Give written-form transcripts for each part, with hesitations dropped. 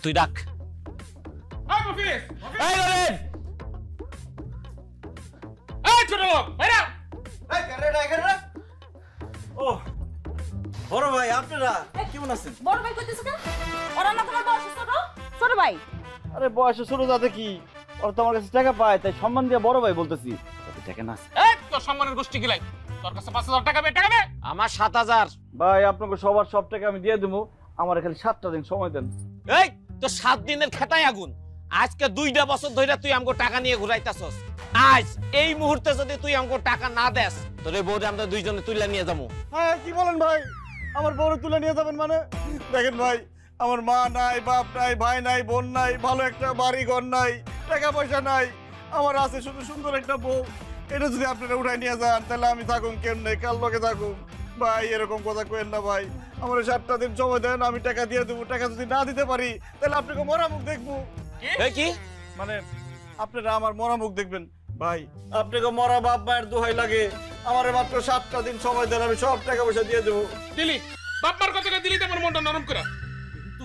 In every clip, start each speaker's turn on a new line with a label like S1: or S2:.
S1: তুই ডাক।
S2: এই মফিজ,
S1: এই বলেন,
S2: এই ছোট লোক বাইরে।
S3: এই কেরেডা কেরেডা। ও বড় ভাই আপনারা কেমন আছেন?
S4: বড় ভাই কইতেছ কেন? ওরা না তোমার বয়স ছোট? ছোট ভাই।
S3: আরে বয়সে ছোট যাতে কি, ওর তো আমার কাছে টাকা পায় তাই সম্মান দিয়ে বড় ভাই বলতেছি। টাকা না
S2: এই তোর সম্মানের গোষ্ঠী গিলাই, তোর কাছে 5000 টাকা বে, টাকা দে।
S1: আমার 7000।
S3: ভাই আপনাকে সবার সব টাকা আমি দিয়ে দেবো, আমার খালি 7টা দিন সময় দেন।
S1: এই তো 7 দিনের খেতাই আগুন। আজকে 2টা বছর ধরে তুই আমগো টাকা নিয়ে ঘুরাইতাছস। আজ এই মুহূর্তে যদি তুই আমগো টাকা না দেস, তোরে বউরে আমরা দুইজনে তুইলা নিয়ে যাবো।
S3: হ্যাঁ কি বলেন ভাই, আমার বড় তুলে নিয়ে যাবেন মানে? দেখেন ভাই, আমার মা নাই, বাপ নাই, ভাই নাই, বোন নাই, ভালো একটা বাড়ি ঘর নাই, টাকা পয়সা নাই, আমার আছে শুধু সুন্দর একটা বউ। এটা যদি আপনারা উঠাই নিয়ে যান তাহলে আমি থাকুন কেমনে, কার লগে থাকুন? ভাই এরকম কথা কইেন না ভাই, আমার 7টা দিন সময় দেন, আমি টাকা দিয়ে দেবো। টাকা যদি না দিতে পারি তাহলে আপনাকে মরা মুখ দেখবো।
S1: এই কি
S3: মানে আপনারা আমার মরা মুখ দেখবেন? ভাই আপনাকে মরা বাপ মায়ের দোহাই লাগে, আমার মাত্র 7টা দিন সময় দেন, আমি সব টাকা পয়সা দিয়ে দেবো।
S2: দিলি বাপমার কথাটা দিলি তো আমার মনটা নরম করে।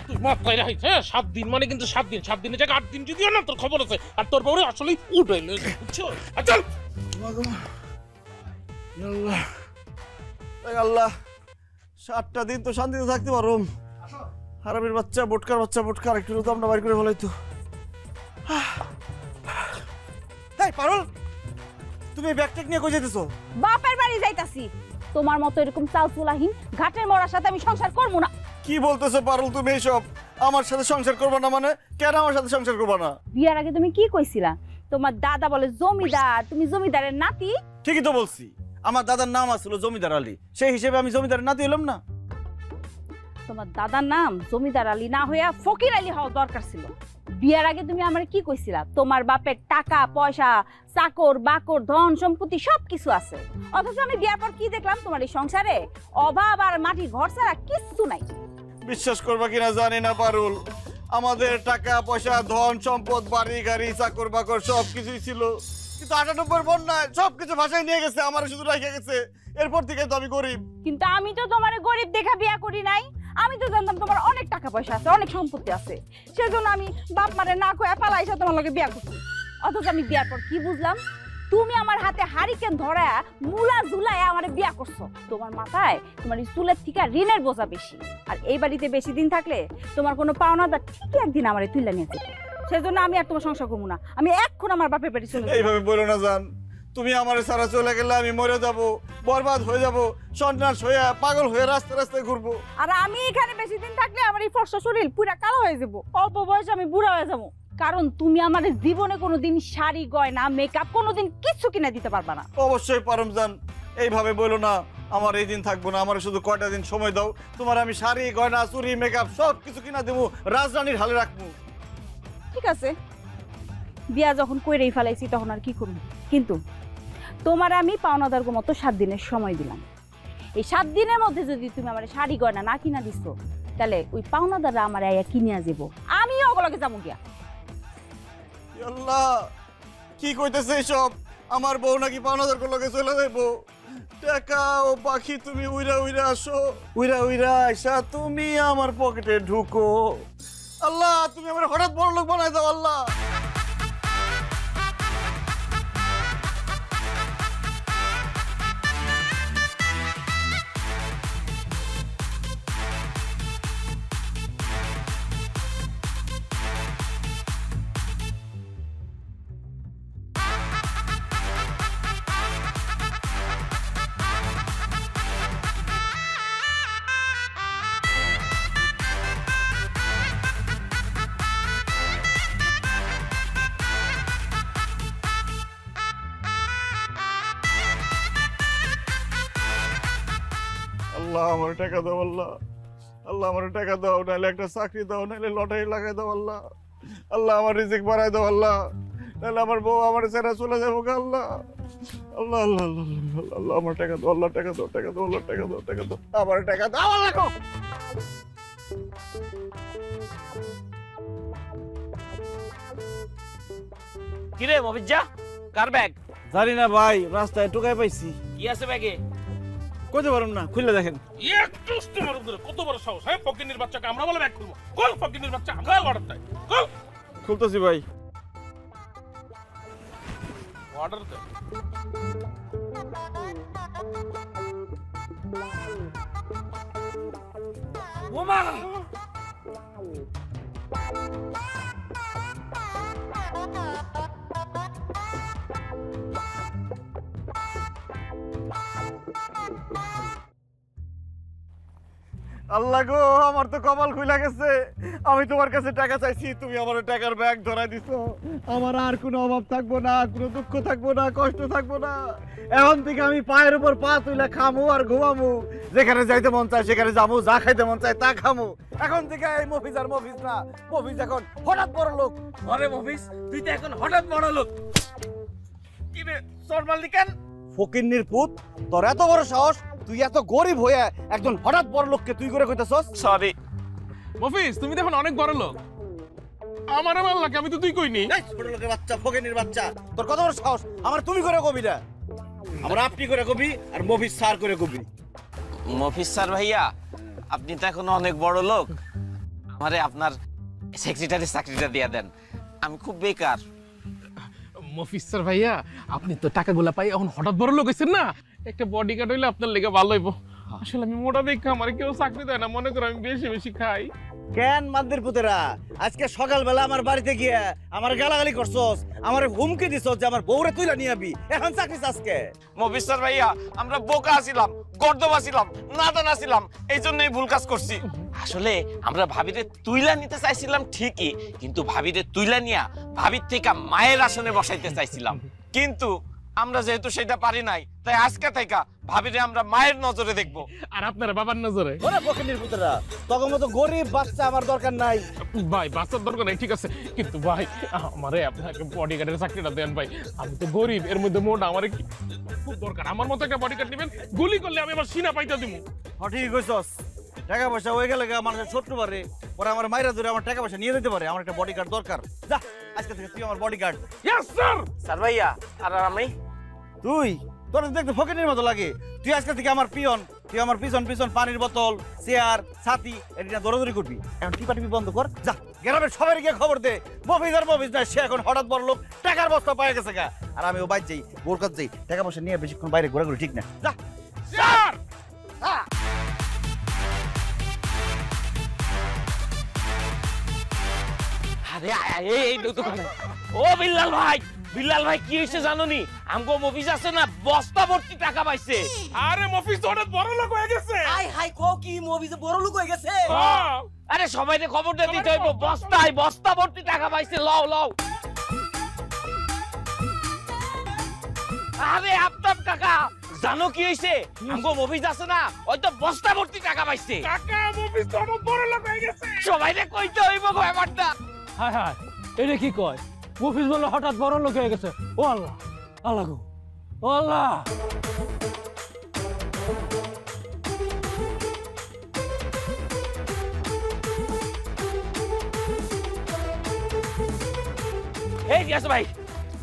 S2: তুই মাফ করে রাখিস। হ্যাঁ 7 দিন মানে কিন্তু 7 দিন, 7 দিনের জায়গায় 8 দিন যদিও না, তোর খবর আছে। আর তোর বউরে আসলেই উঠাইল, বুঝছো? আর চল
S3: আল্লাহ 7টা দিন তো শান্তিতে থাকতে পারো। হারামির বাচ্চা, বোটকার বাচ্চা, বোটকার একটু তো আমরা বাইর করে ফেলাইতো। এই পারুল, তুমি ব্যাগটেক নিয়ে কই যেতেছো?
S4: বাপের বাড়ি যাইতাছি। তোমার মতো এরকম চালচুলাহীন ঘাটের মরার সাথে আমি সংসার করব না।
S3: কি বলতেছো পারুল তুমি এইসব? আমার সাথে সংসার করবা না মানে? কেন আমার সাথে সংসার করবা না?
S4: বিয়ার আগে তুমি কি কইছিলা? তোমার দাদা বলে জমিদার, তুমি জমিদারের নাতি।
S3: ঠিকই তো বলছি, আমার দাদার নাম আসলো জমিদার আলী, সেই হিসেবে আমি জমিদারের নাতি হলাম না?
S4: তোমার দাদার নাম জমিদার আলী না হইয়া ফকির আলী হওয়া দরকার ছিল। বিয়ার আগে তুমি আমার কি কইছিলা? তোমার বাপের টাকা পয়সা, চাকর বাকর, ধন সম্পত্তি সবকিছু আছে। অথচ আমি বিয়ার পর কি দেখলাম? তোমার এই সংসারে অভাব আর মাটির ঘর ছাড়া কিচ্ছু নাই।
S3: বিশ্বাস করবা কিনা জানি না পারুল, আমাদের টাকা পয়সা, ধন সম্পদ, বাড়ি গাড়ি, চাকর বাকর সবকিছুই ছিল, কিন্তু 98 বন্যায় সবকিছু ভাষায় নিয়ে গেছে, আমার শুধু রেখে গেছে। এরপর থেকে তো আমি গরিব।
S4: কিন্তু আমি তো তোমার গরিব দেখা বিয়া করি নাই। আমি তো জানতাম তোমার অনেক টাকা পয়সা আছে, অনেক সম্পত্তি আছে, সেজন্য আমি বাপ মারে না কয়ে পালাইসা তোমার লগে বিয়া করছি। অথচ আমি বিয়ার পর কি বুঝলাম? তুমি আমার হাতে হারিকেন ধরা মুলা ঝুলায় আমার বিয়া করছো। তোমার মাথায় তোমার চুলের থেকে ঋণের বোঝা বেশি। আর এই বাড়িতে বেশি দিন থাকলে তোমার কোনো পাওনাদার ঠিকই একদিন আমার তুলে নিয়ে যেত। সেজন্য আমি আর তোমার সংসার করবো না। আমি এখন আমার বাপের বাড়ি চলে।
S3: এইভাবে বলো না জান, তুমি আমার সারা চলে গেলে আমি মরে যাব, বরবাদ হয়ে যাব, সন্ন্যাস হয়ে পাগল হয়ে রাস্তায় রাস্তায় ঘুরবো।
S4: আর আমি এখানে বেশি দিন থাকলে আমার এই ফর্সা শরীর পুরা কালো হয়ে যাবো, অল্প বয়সে আমি বুড়া হয়ে যাবো। কারণ তুমি আমার জীবনে কোনোদিন শাড়ি গয়না মেকআপ কোনোদিন কিচ্ছু কিনে দিতে পারবা না।
S3: অবশ্যই পারম জান, এইভাবে বলো না, আমার এই দিন থাকবো না, আমার শুধু কয়টা দিন সময় দাও, তোমার আমি শাড়ি গয়না চুড়ি মেকআপ সব কিছু কিনা দেবো, রাজরানীর হালে রাখবো।
S4: ঠিক আছে, বিয়া যখন কইরেই ফেলাইছি তখন আর কি করবো। কিন্তু তোমার আমি পাওনাদার মতো 7 দিনের সময় দিলাম। এই 7 দিনের মধ্যে যদি তুমি আমার শাড়ি গয়না না কিনা দিছো, তাহলে ওই পাওনাদাররা আমার আয়া কিনিয়া যাবো, আমিও ওগুলোকে যাবো গিয়া।
S3: আল্লাহ কি কইতেছে এইসব? আমার বউ নাকি পাওনাদার লগে চলে যাইবো? টাকা ও পাখি তুমি উইরা উইরা আসো, উইরা উইরা আইসা তুমি আমার পকেটে ঢুকো। আল্লাহ তুমি আমার হঠাৎ বড় লোক বানাই দাও আল্লাহ। আল্লাহ আমার টাকা দাও আল্লাহ, আল্লাহ আমার টাকা দাও, নাহলে একটা চাকরি দাও, নাহলে লটারি লাগাই দাও আল্লাহ, আল্লাহ আমার রিজিক বাড়াই দাও আল্লাহ, নাহলে আমার বউ আমার ছেড়ে চলে যাবো আল্লাহ, আল্লাহ আল্লাহ আল্লাহ আল্লাহ আমার টাকা দাও, আল্লাহ টাকা দাও, টাকা দাও, আল্লাহ টাকা দাও, টাকা দাও, আমার টাকা দাও আল্লাহ।
S1: কিরে মফিজ্জা, কার ব্যাগ?
S3: জানি না ভাই, রাস্তায় টোকাই পাইছি।
S1: কি আছে ব্যাগে?
S3: কইতে পারুম না, খুলে দেখেন।
S2: একটু তোমার উপরে কত বড় সাহস, হ্যাঁ? ফকিনের বাচ্চাকে আমরা বলে ব্যাগ খুলবো? কল ফকিনের বাচ্চা, আমরা অর্ডার দেয়, কল।
S3: খুলতেছি ভাই।
S2: অর্ডার দেয়।
S1: ওমা
S3: আল্লাহ গো, আমার তো কপাল খুইলা গেছে। আমি তোমার কাছে টাকা চাইছি, তুমি আমার টাকার ব্যাগ ধরাই দিছো। আমার আর কোনো অভাব থাকবো না, কোনো দুঃখ থাকবো না, কষ্ট থাকবো না। এখন থেকে আমি পায়ের উপর পা তুইলা খামু আর ঘুমামু, যেখানে যাইতে মন চায় সেখানে যাবো, যা খাইতে মন চায় তা খামু। এখন থেকে এই মফিজ আর মফিজ না, মফিজ এখন হঠাৎ বড় লোক।
S1: আরে মফিজ, তুই তো এখন হঠাৎ বড় লোক। কি রে সরমালি কেন?
S3: ফকিন্নির পুত, তোর এত বড় সাহস, তুই এত গরিব হয়ে একজন হঠাৎ বড় লোককে তুই করে কইতাছস?
S1: সরি
S2: মফিজ, তুমি তো এখন অনেক বড় লোক। আমার ভাল লাগে, আমি তো তুই কইনি।
S3: এই ছোট লোকের বাচ্চা, ফকিন্নির বাচ্চা, তোর কত বড় সাহস আমার তুমি করে কবি না? আমার আপনি করে কবি আর মফিজ স্যার করে কবি।
S1: মফিজ স্যার ভাইয়া, আপনি তো এখন অনেক বড় লোক, আমারে আপনার সেক্রেটারি চাকরিটা দিয়ে দেন, আমি খুব বেকার।
S2: মফিজ স্যার ভাইয়া, আপনি তো টাকাগুলা পাই এখন হঠাৎ বড় লোক হইছেন না, একটা বডিগার্ড হইলে আপনার লেগে ভালো হইব। আসলে আমি মোটা দেখে আমার কেউ চাকরি দেয় না, মনে করো আমি বেশি বেশি খাই।
S3: কেন মাদ্দের পুতেরা, আজকে সকালবেলা আমার বাড়িতে গিয়ে আমার গালাগালি করছস, আমার হুমকি দিছস যে আমার বউরে তুইলা নিয়ে আবি, এখন চাকরি আজকে?
S1: মফিজ স্যার ভাইয়া, আমরা বোকা আছিলাম, গর্দব আছিলাম, নাদান আছিলাম, এই জন্যই ভুল কাজ করছি। আসলে আমরা ভাবিরে তুইলা নিতে চাইছিলাম ঠিকই, কিন্তু ভাবিরে তুইলা নিয়া ভাবির থেকে মায়ের আসনে বসাইতে চাইছিলাম, কিন্তু আমরা যেহেতু সেটা পারি নাই, তাই আজকে থেকে ভাবিরে আমরা মায়ের নজরে দেখবো।
S2: আর আপনারা বাবার নজরে।
S3: ওরে ফকিন্নির পুতেরা, তখন মতো গরিব বাচ্চা আমার দরকার নাই।
S2: ভাই বাচ্চার দরকার নাই, ঠিক আছে, কিন্তু ভাই আমারে আপনাকে বডিগার্ডের চাকরিটা দেন ভাই। আমি তো গরিব, এর মধ্যে মোটা, আমার খুব দরকার। আমার মতো একটা বডিগার্ড নেবেন, গুলি করলে আমি আমার সিনা পাইতে দিব।
S3: ঠিক কইছস, টাকা পয়সা হয়ে গেলে মানুষের শত্রু পারে, পরে আমার মাইরা ধরে আমার টাকা পয়সা নিয়ে যেতে পারে। আমার একটা বডিগার্ড দরকার। যা, আজকে থেকে তুই আমার বডিগার্ড।
S2: Yes sir.
S1: স্যার ভাইয়া, আর আমি
S3: তুই, তোর তো দেখতে ফকিনের মতো লাগে। তুই আজকে থেকে আমার পিয়ন, তুই আমার পিছন পিছন পানির বোতল, চেয়ার, ছাতি এটা দৌড়াদৌড়ি করবি। এখন টিপা টিপি বন্ধ কর, যা গ্রামের সবাই গিয়ে খবর দে মফিজ আর মফিজ না, সে এখন হঠাৎ বড় লোক, টাকার বস্তা পায়ে গেছে গা। আর আমি ও বাইর যাই, বোর কাছে যাই, টাকা পয়সা নিয়ে বেশিক্ষণ বাইরে ঘোরাঘুরি ঠিক না। যা
S2: স্যার।
S1: আরে এই দোকানে ও বিল্লাল ভাই, বিল্লাল ভাই কি হয়েছে জানো নি? আমগো মফিজ আছে না, বস্তা ভর্তি টাকা পাইছে।
S2: আরে মফিজ তো হঠাৎ বড় লোক হয়ে গেছে।
S5: আই হাই কো কি মফিজে বড় লোক হয়ে গেছে?
S2: হ্যাঁ।
S1: আরে সবাইকে খবরটা দিতে হইব, বস্তায় বস্তা ভর্তি টাকা পাইছে, লও লও। আরে আফতাব কাকা, জানো কি হইছে? আমগো মফিজ আছে না, ওই তো বস্তা ভর্তি টাকা পাইছে।
S2: কাকা মফিজ তো হঠাৎ বড় লোক হয়ে গেছে।
S1: সবাইকে কইতে হইব ব্যাপারটা।
S5: হায় হায়, এটা কি কয়? মফিজ বলে হঠাৎ বড় লোক হয়ে গেছে। ও আল্লাহ, আল্লাহ গো, ও আল্লাহ।
S1: এই রিয়াজ ভাই,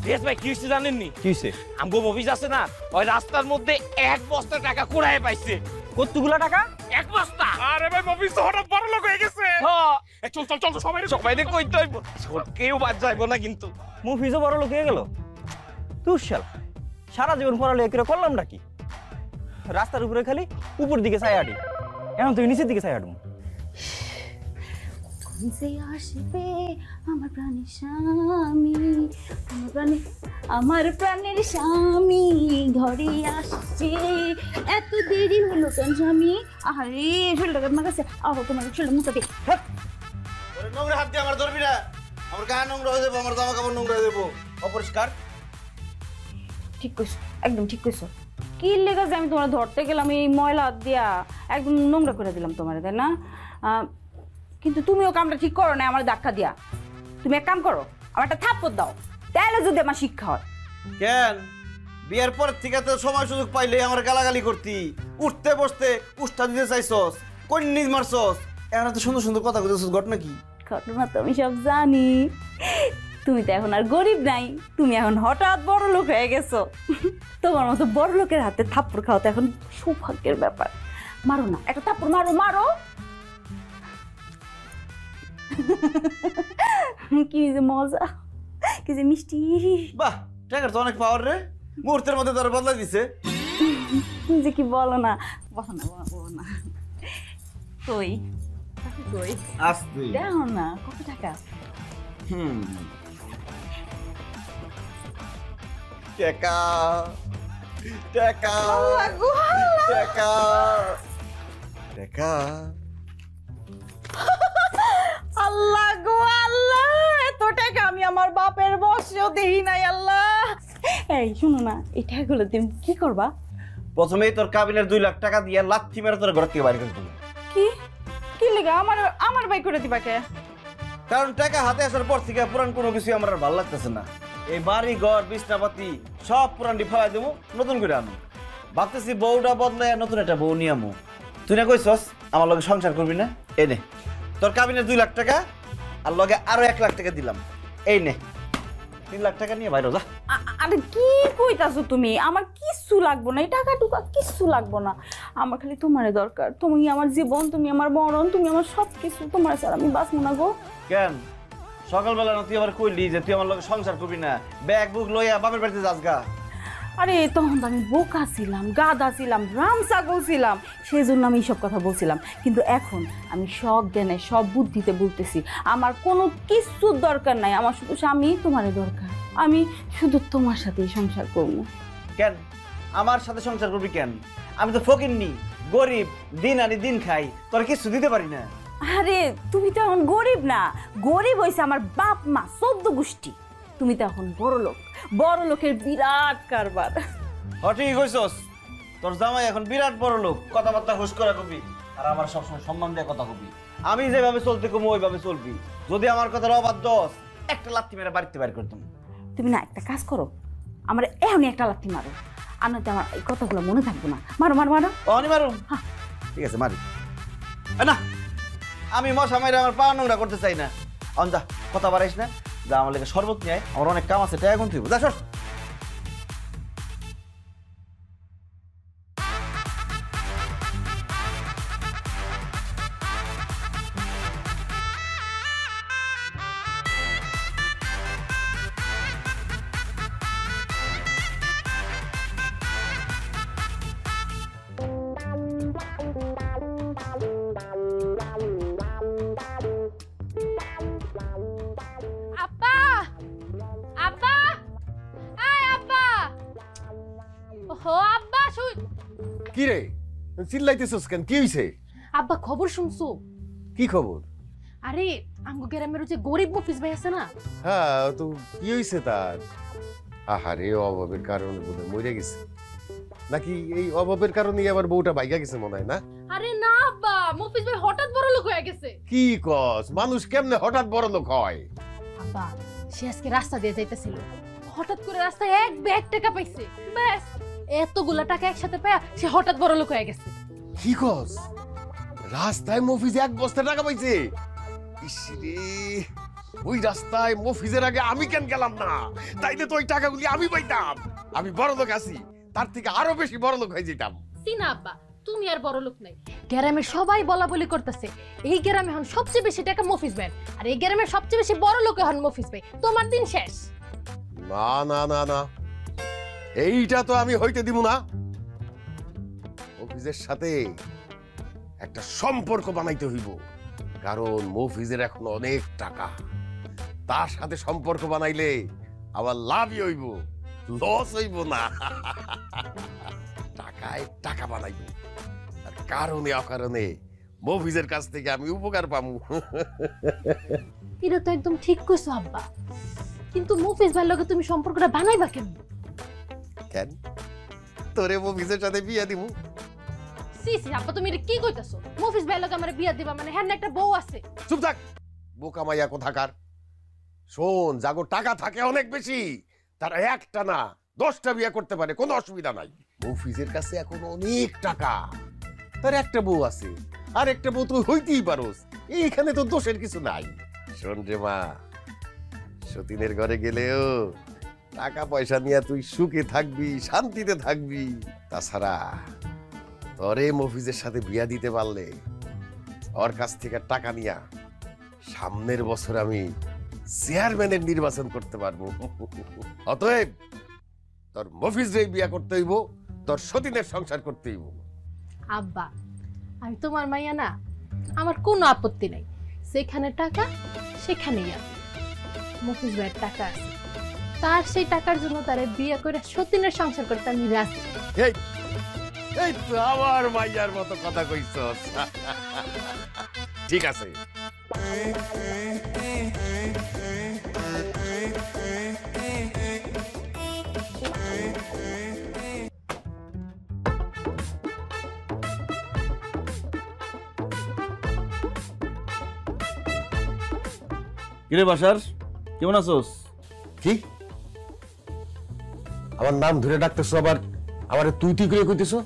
S1: রিয়াজ ভাই কি হইছে জানেননি?
S3: কি হইছে?
S1: আমগো মফিজ আছে না, ওই রাস্তার মধ্যে এক বস্তা টাকা কুড়ায় পাইছে।
S5: কতগুলা টাকা?
S1: এক বস্তা।
S2: আরে ভাই মফিজ তো হঠাৎ বড় লোক হয়ে গেছে।
S1: হ্যাঁ,
S2: এই চল চল চল সবাই
S1: সবাইকে কইতে হইব, কেউ বাদ যাইব না কিন্তু।
S5: মফিজও বড় লোক হয়ে গেল। তুই শালা, সারা জীবন পড়ালেখা করে করলাম নাকি? রাস্তার উপরে খালি উপর দিকে ছাই হাঁটি, এখন তুই নিচের দিকে ছাই হাঁটবো।
S4: যে আসবে আমার প্রাণের স্বামী, আমার প্রাণের স্বামী ঘরে আসছে, এত দেরি হলো কেন স্বামী? আরে শরীরটা আমার কাছে, আহো তোমার শরীরটা মুখে দিই।
S3: নোংরা হাত দিয়ে আমার ধরবি না, আমার গা নোংরা হয়ে যাবো, আমার জামা কাপড় নোংরা হয়ে যাবো, অপরিষ্কার।
S4: ঠিক কইছো, একদম ঠিক কইছো। কি লেগে যে আমি তোমার ধরতে গেলাম, এই ময়লা হাত দিয়া একদম নোংরা করে দিলাম তোমার, তাই না? কিন্তু তুমিও কামটা ঠিক করো না আমার ধাক্কা দিয়া। তুমি এক কাম করো, আমার একটা থাপ্পড় দাও, তাহলে যদি আমার শিক্ষা হয়।
S3: কেন বিয়ের পর থেকে তো সময় সুযোগ পাইলে আমার গালাগালি করতি, উঠতে বসতে উষ্ঠা দিতে চাইছস, কোন নিজ মারছস, এখন তো সুন্দর সুন্দর কথা কইতেছস, ঘটনা কি?
S4: ঘটনা তো আমি সব জানি। তুমি তো এখন আর গরিব নাই, তুমি এখন হঠাৎ বড় লোক হয়ে গেছো। তোমার মতো বড় লোকের হাতে থাপ্পড় খাওয়া তো এখন সৌভাগ্যের ব্যাপার। মারো না, একটা থাপ্পড় মারো মারো। কি যে মজা, কি যে মিষ্টি।
S3: বাহ, টাকার তো অনেক পাওয়ার রে, মুহূর্তের মধ্যে তোর বদলাই দিছে।
S4: তুমি যে কি বলো না, বলো না বলো না। কই টাকা কই?
S3: আসতে
S4: দাও না, কত টাকা?
S3: টাকা টাকা টাকা টাকা।
S4: আল্লাহ গো আল্লাহ, এত টাকা আমি আমার বাপের বসেও দেখি নাই আল্লাহ। এই শুনো না, এই টাকাগুলো তুমি কি করবা?
S3: প্রথমেই তোর কাবিনের 2 লাখ টাকা দিয়ে লাথি মেরে তোর ঘর থেকে বাইরে করে দিবো।
S4: কি কি লেগা আমার আমার বাই করে দিবা কে?
S3: কারণ টাকা হাতে আসার পর থেকে পুরান কোনো কিছু আমার আর ভালো লাগতেছে না। এই বাড়ি ঘর বিছনাপাতি সব পুরান ফেলাই দেবো, নতুন করে আনো। ভাবতেছি বউটা বদলায় নতুন একটা বউ নিয়ে আমু। তুই না কইছস আমার লগে সংসার করবি না? এই নে তোর কাবিনের 2 লাখ টাকা, আর লগে আরো 1 লাখ টাকা দিলাম। এই নে 3 লাখ টাকা নিয়ে বাইরে যা।
S4: আরে কি কইতাছো তুমি? আমার কিচ্ছু লাগবো না, এই টাকা টুকা কিচ্ছু লাগবো না। আমার খালি তোমারে দরকার। তুমি আমার জীবন, তুমি আমার মরণ, তুমি আমার সব কিছু। তোমার ছাড়া আমি বাঁচবো না গো।
S3: কেন সকালবেলা না তুই আবার কইলি যে তুই আমার লগে সংসার করবি না, ব্যাগ বুক লইয়া বাপের বাড়িতে যাস গা?
S4: আরে তখন তো আমি বোকা ছিলাম, গাধা ছিলাম, রাম ছাগল ছিলাম, সেই জন্য আমি এইসব কথা বলছিলাম। কিন্তু এখন আমি সব জ্ঞানে সব বুদ্ধিতে বলতেছি, আমার কোনো কিছুর দরকার নাই। আমার শুধু স্বামী তোমারই দরকার। আমি শুধু তোমার সাথেই সংসার করবো।
S3: কেন আমার সাথে সংসার করবি কেন? আমি তো ফকিন্নি, গরিব, দিন আনি দিন খাই, তোর কিছু দিতে পারি না।
S4: আরে তুমি তো এখন গরিব না, গরিব হয়েছে আমার বাপ মা 14 গোষ্ঠী। তুমি তো এখন বড় লোক, বড় লোকের বিরাট কারবার।
S3: ঠিকই কইছস, তোর জামাই এখন বিরাট বড় লোক, কথাবার্তা হুশ করে কবি, আর আমার সবসময় সম্মান দিয়ে কথা কবি। আমি যেভাবে চলতে কমু ওইভাবে চলবি। যদি আমার কথার অবাধ্য হস, একটা লাথি মেরে বাড়িতে বাইর করতাম।
S4: তুমি না একটা কাজ করো, আমার এখনই একটা লাথি মারো, আর নয়তো আমার এই কথাগুলো মনে থাকবে না। মারো মারো মারো।
S3: অনি মারুম? ঠিক আছে মারি। না আমি মশা মাইরে আমার পা নোংরা করতে চাই না। অঞ্জা কথা বাড়াইস না, যা আমার লেগে শরবত নিয়ে আয়, আমার অনেক কাম আছে, টাকা গুনতে হইব। যা সর।
S6: আব্বা আব্বা আয় আব্বা ওহো আব্বা শুন
S7: কি রে চিল্লাইতেছস কেন? কি হইছে?
S6: আব্বা খবর শুনছো?
S7: কি খবর?
S6: আরে আমগো গ্রামের যে গরিব মফিজ ভাই আছে না,
S7: হ্যাঁ তো কি হইছে তার? আহারে অভাবের কারণে বোধহয় মরে গেছে নাকি? এই অভাবের কারণেই আবার বউটা বাইগা গেছে মনে হয় না?
S6: আরে না আব্বা, মফিজ ভাই হঠাৎ বড় লোক হয়ে গেছে।
S7: কি কস? মানুষ কেমনে হঠাৎ বড় লোক হয়?
S6: আব্বা সে আজকে রাস্তা দিয়ে যাইতেছিল, হঠাৎ করে রাস্তায় এক ব্যাগ টাকা পাইছে, ব্যাস এতগুলা টাকা একসাথে পায়া সে হঠাৎ বড় লোক হয়ে গেছে।
S7: কি কস? রাস্তায় মফিজ 1 বস্তা টাকা পাইছে? ইসরে, ওই রাস্তায় মফিজের আগে আমি কেন গেলাম না? তাইলে তো ওই টাকাগুলি আমি পাইতাম। আমি বড় লোক আছি, তার থেকে আরো বেশি বড় লোক হয়ে যেতাম।
S6: সিনা আব্বা তুমি আর বড় লোক নাই, গ্রামের সবাই বলা বলি করতেছে এই গ্রামে এখন সবচেয়ে বেশি টাকা মফিজ ভাই, আর এই গ্রামের সবচেয়ে বেশি বড় লোক এখন মফিজ ভাই। তোমার দিন শেষ।
S7: না না না না, এইটা তো আমি হইতে দিব না। মফিজের সাথে একটা সম্পর্ক বানাইতে হইব, কারণ মফিজের এখন অনেক টাকা। তার সাথে সম্পর্ক বানাইলে আবার লাভই হইব, লস হইব না। টাকায় টাকা বানাইব, আর কারণে অকারণে মফিজের কাছ থেকে আমি উপকার পামু।
S6: এটা তো একদম ঠিক কইছো আব্বা, কিন্তু মফিজ ভাইয়ের লগে তুমি সম্পর্কটা বানাইবা কেন?
S7: কেন তোরে মফিজের সাথে বিয়া দিমু?
S6: সি সি আব্বা তুমি এটা কি কইতাছো? মফিজ ভাইয়ের লগে আমার বিয়া দিবা মানে হ্যাঁ না একটা বউ আছে?
S7: চুপ থাক বোকা মাইয়া কোথাকার। শোন, যাগো টাকা থাকে অনেক বেশি, তারা একটা না 10টা বিয়ে করতে পারে, কোনো অসুবিধা নাই। মফিজের কাছে এখন অনেক টাকা, তার একটা বউ আছে, আর একটা বউ তুই হইতেই পারোস, এইখানে তো দোষের কিছু নাই। শোন রে মা, সতীনের ঘরে গেলেও টাকা পয়সা নিয়ে তুই সুখে থাকবি, শান্তিতে থাকবি। তাছাড়া তোরে মফিজের সাথে বিয়া দিতে পারলে ওর কাছ থেকে টাকা নিয়া সামনের বছর আমি চেয়ারম্যানের নির্বাচন করতে পারবো। অতএব তোর মফিজ রে বিয়া করতে হইব, তোর সতীনের সংসার করতে হইব।
S6: আব্বা, আমি তোমার মাইয়া না, আমার কোনো আপত্তি নাই। যেখানে টাকা সেখানেই আমি। মফিজ ভাইয়ের টাকা আছে, তার সেই টাকার জন্য তারে বিয়ে করে সতীনের সংসার করতে আমি রাজি।
S7: এই এই তো আমার মাইয়ার মতো কথা কইছস। ঠিক আছে,
S5: কিরে বাসার, কেমন আছোস?
S7: কি আমার নাম ধরে ডাকতেছো, আবার আমারে তুই তুই করে কইতেছো?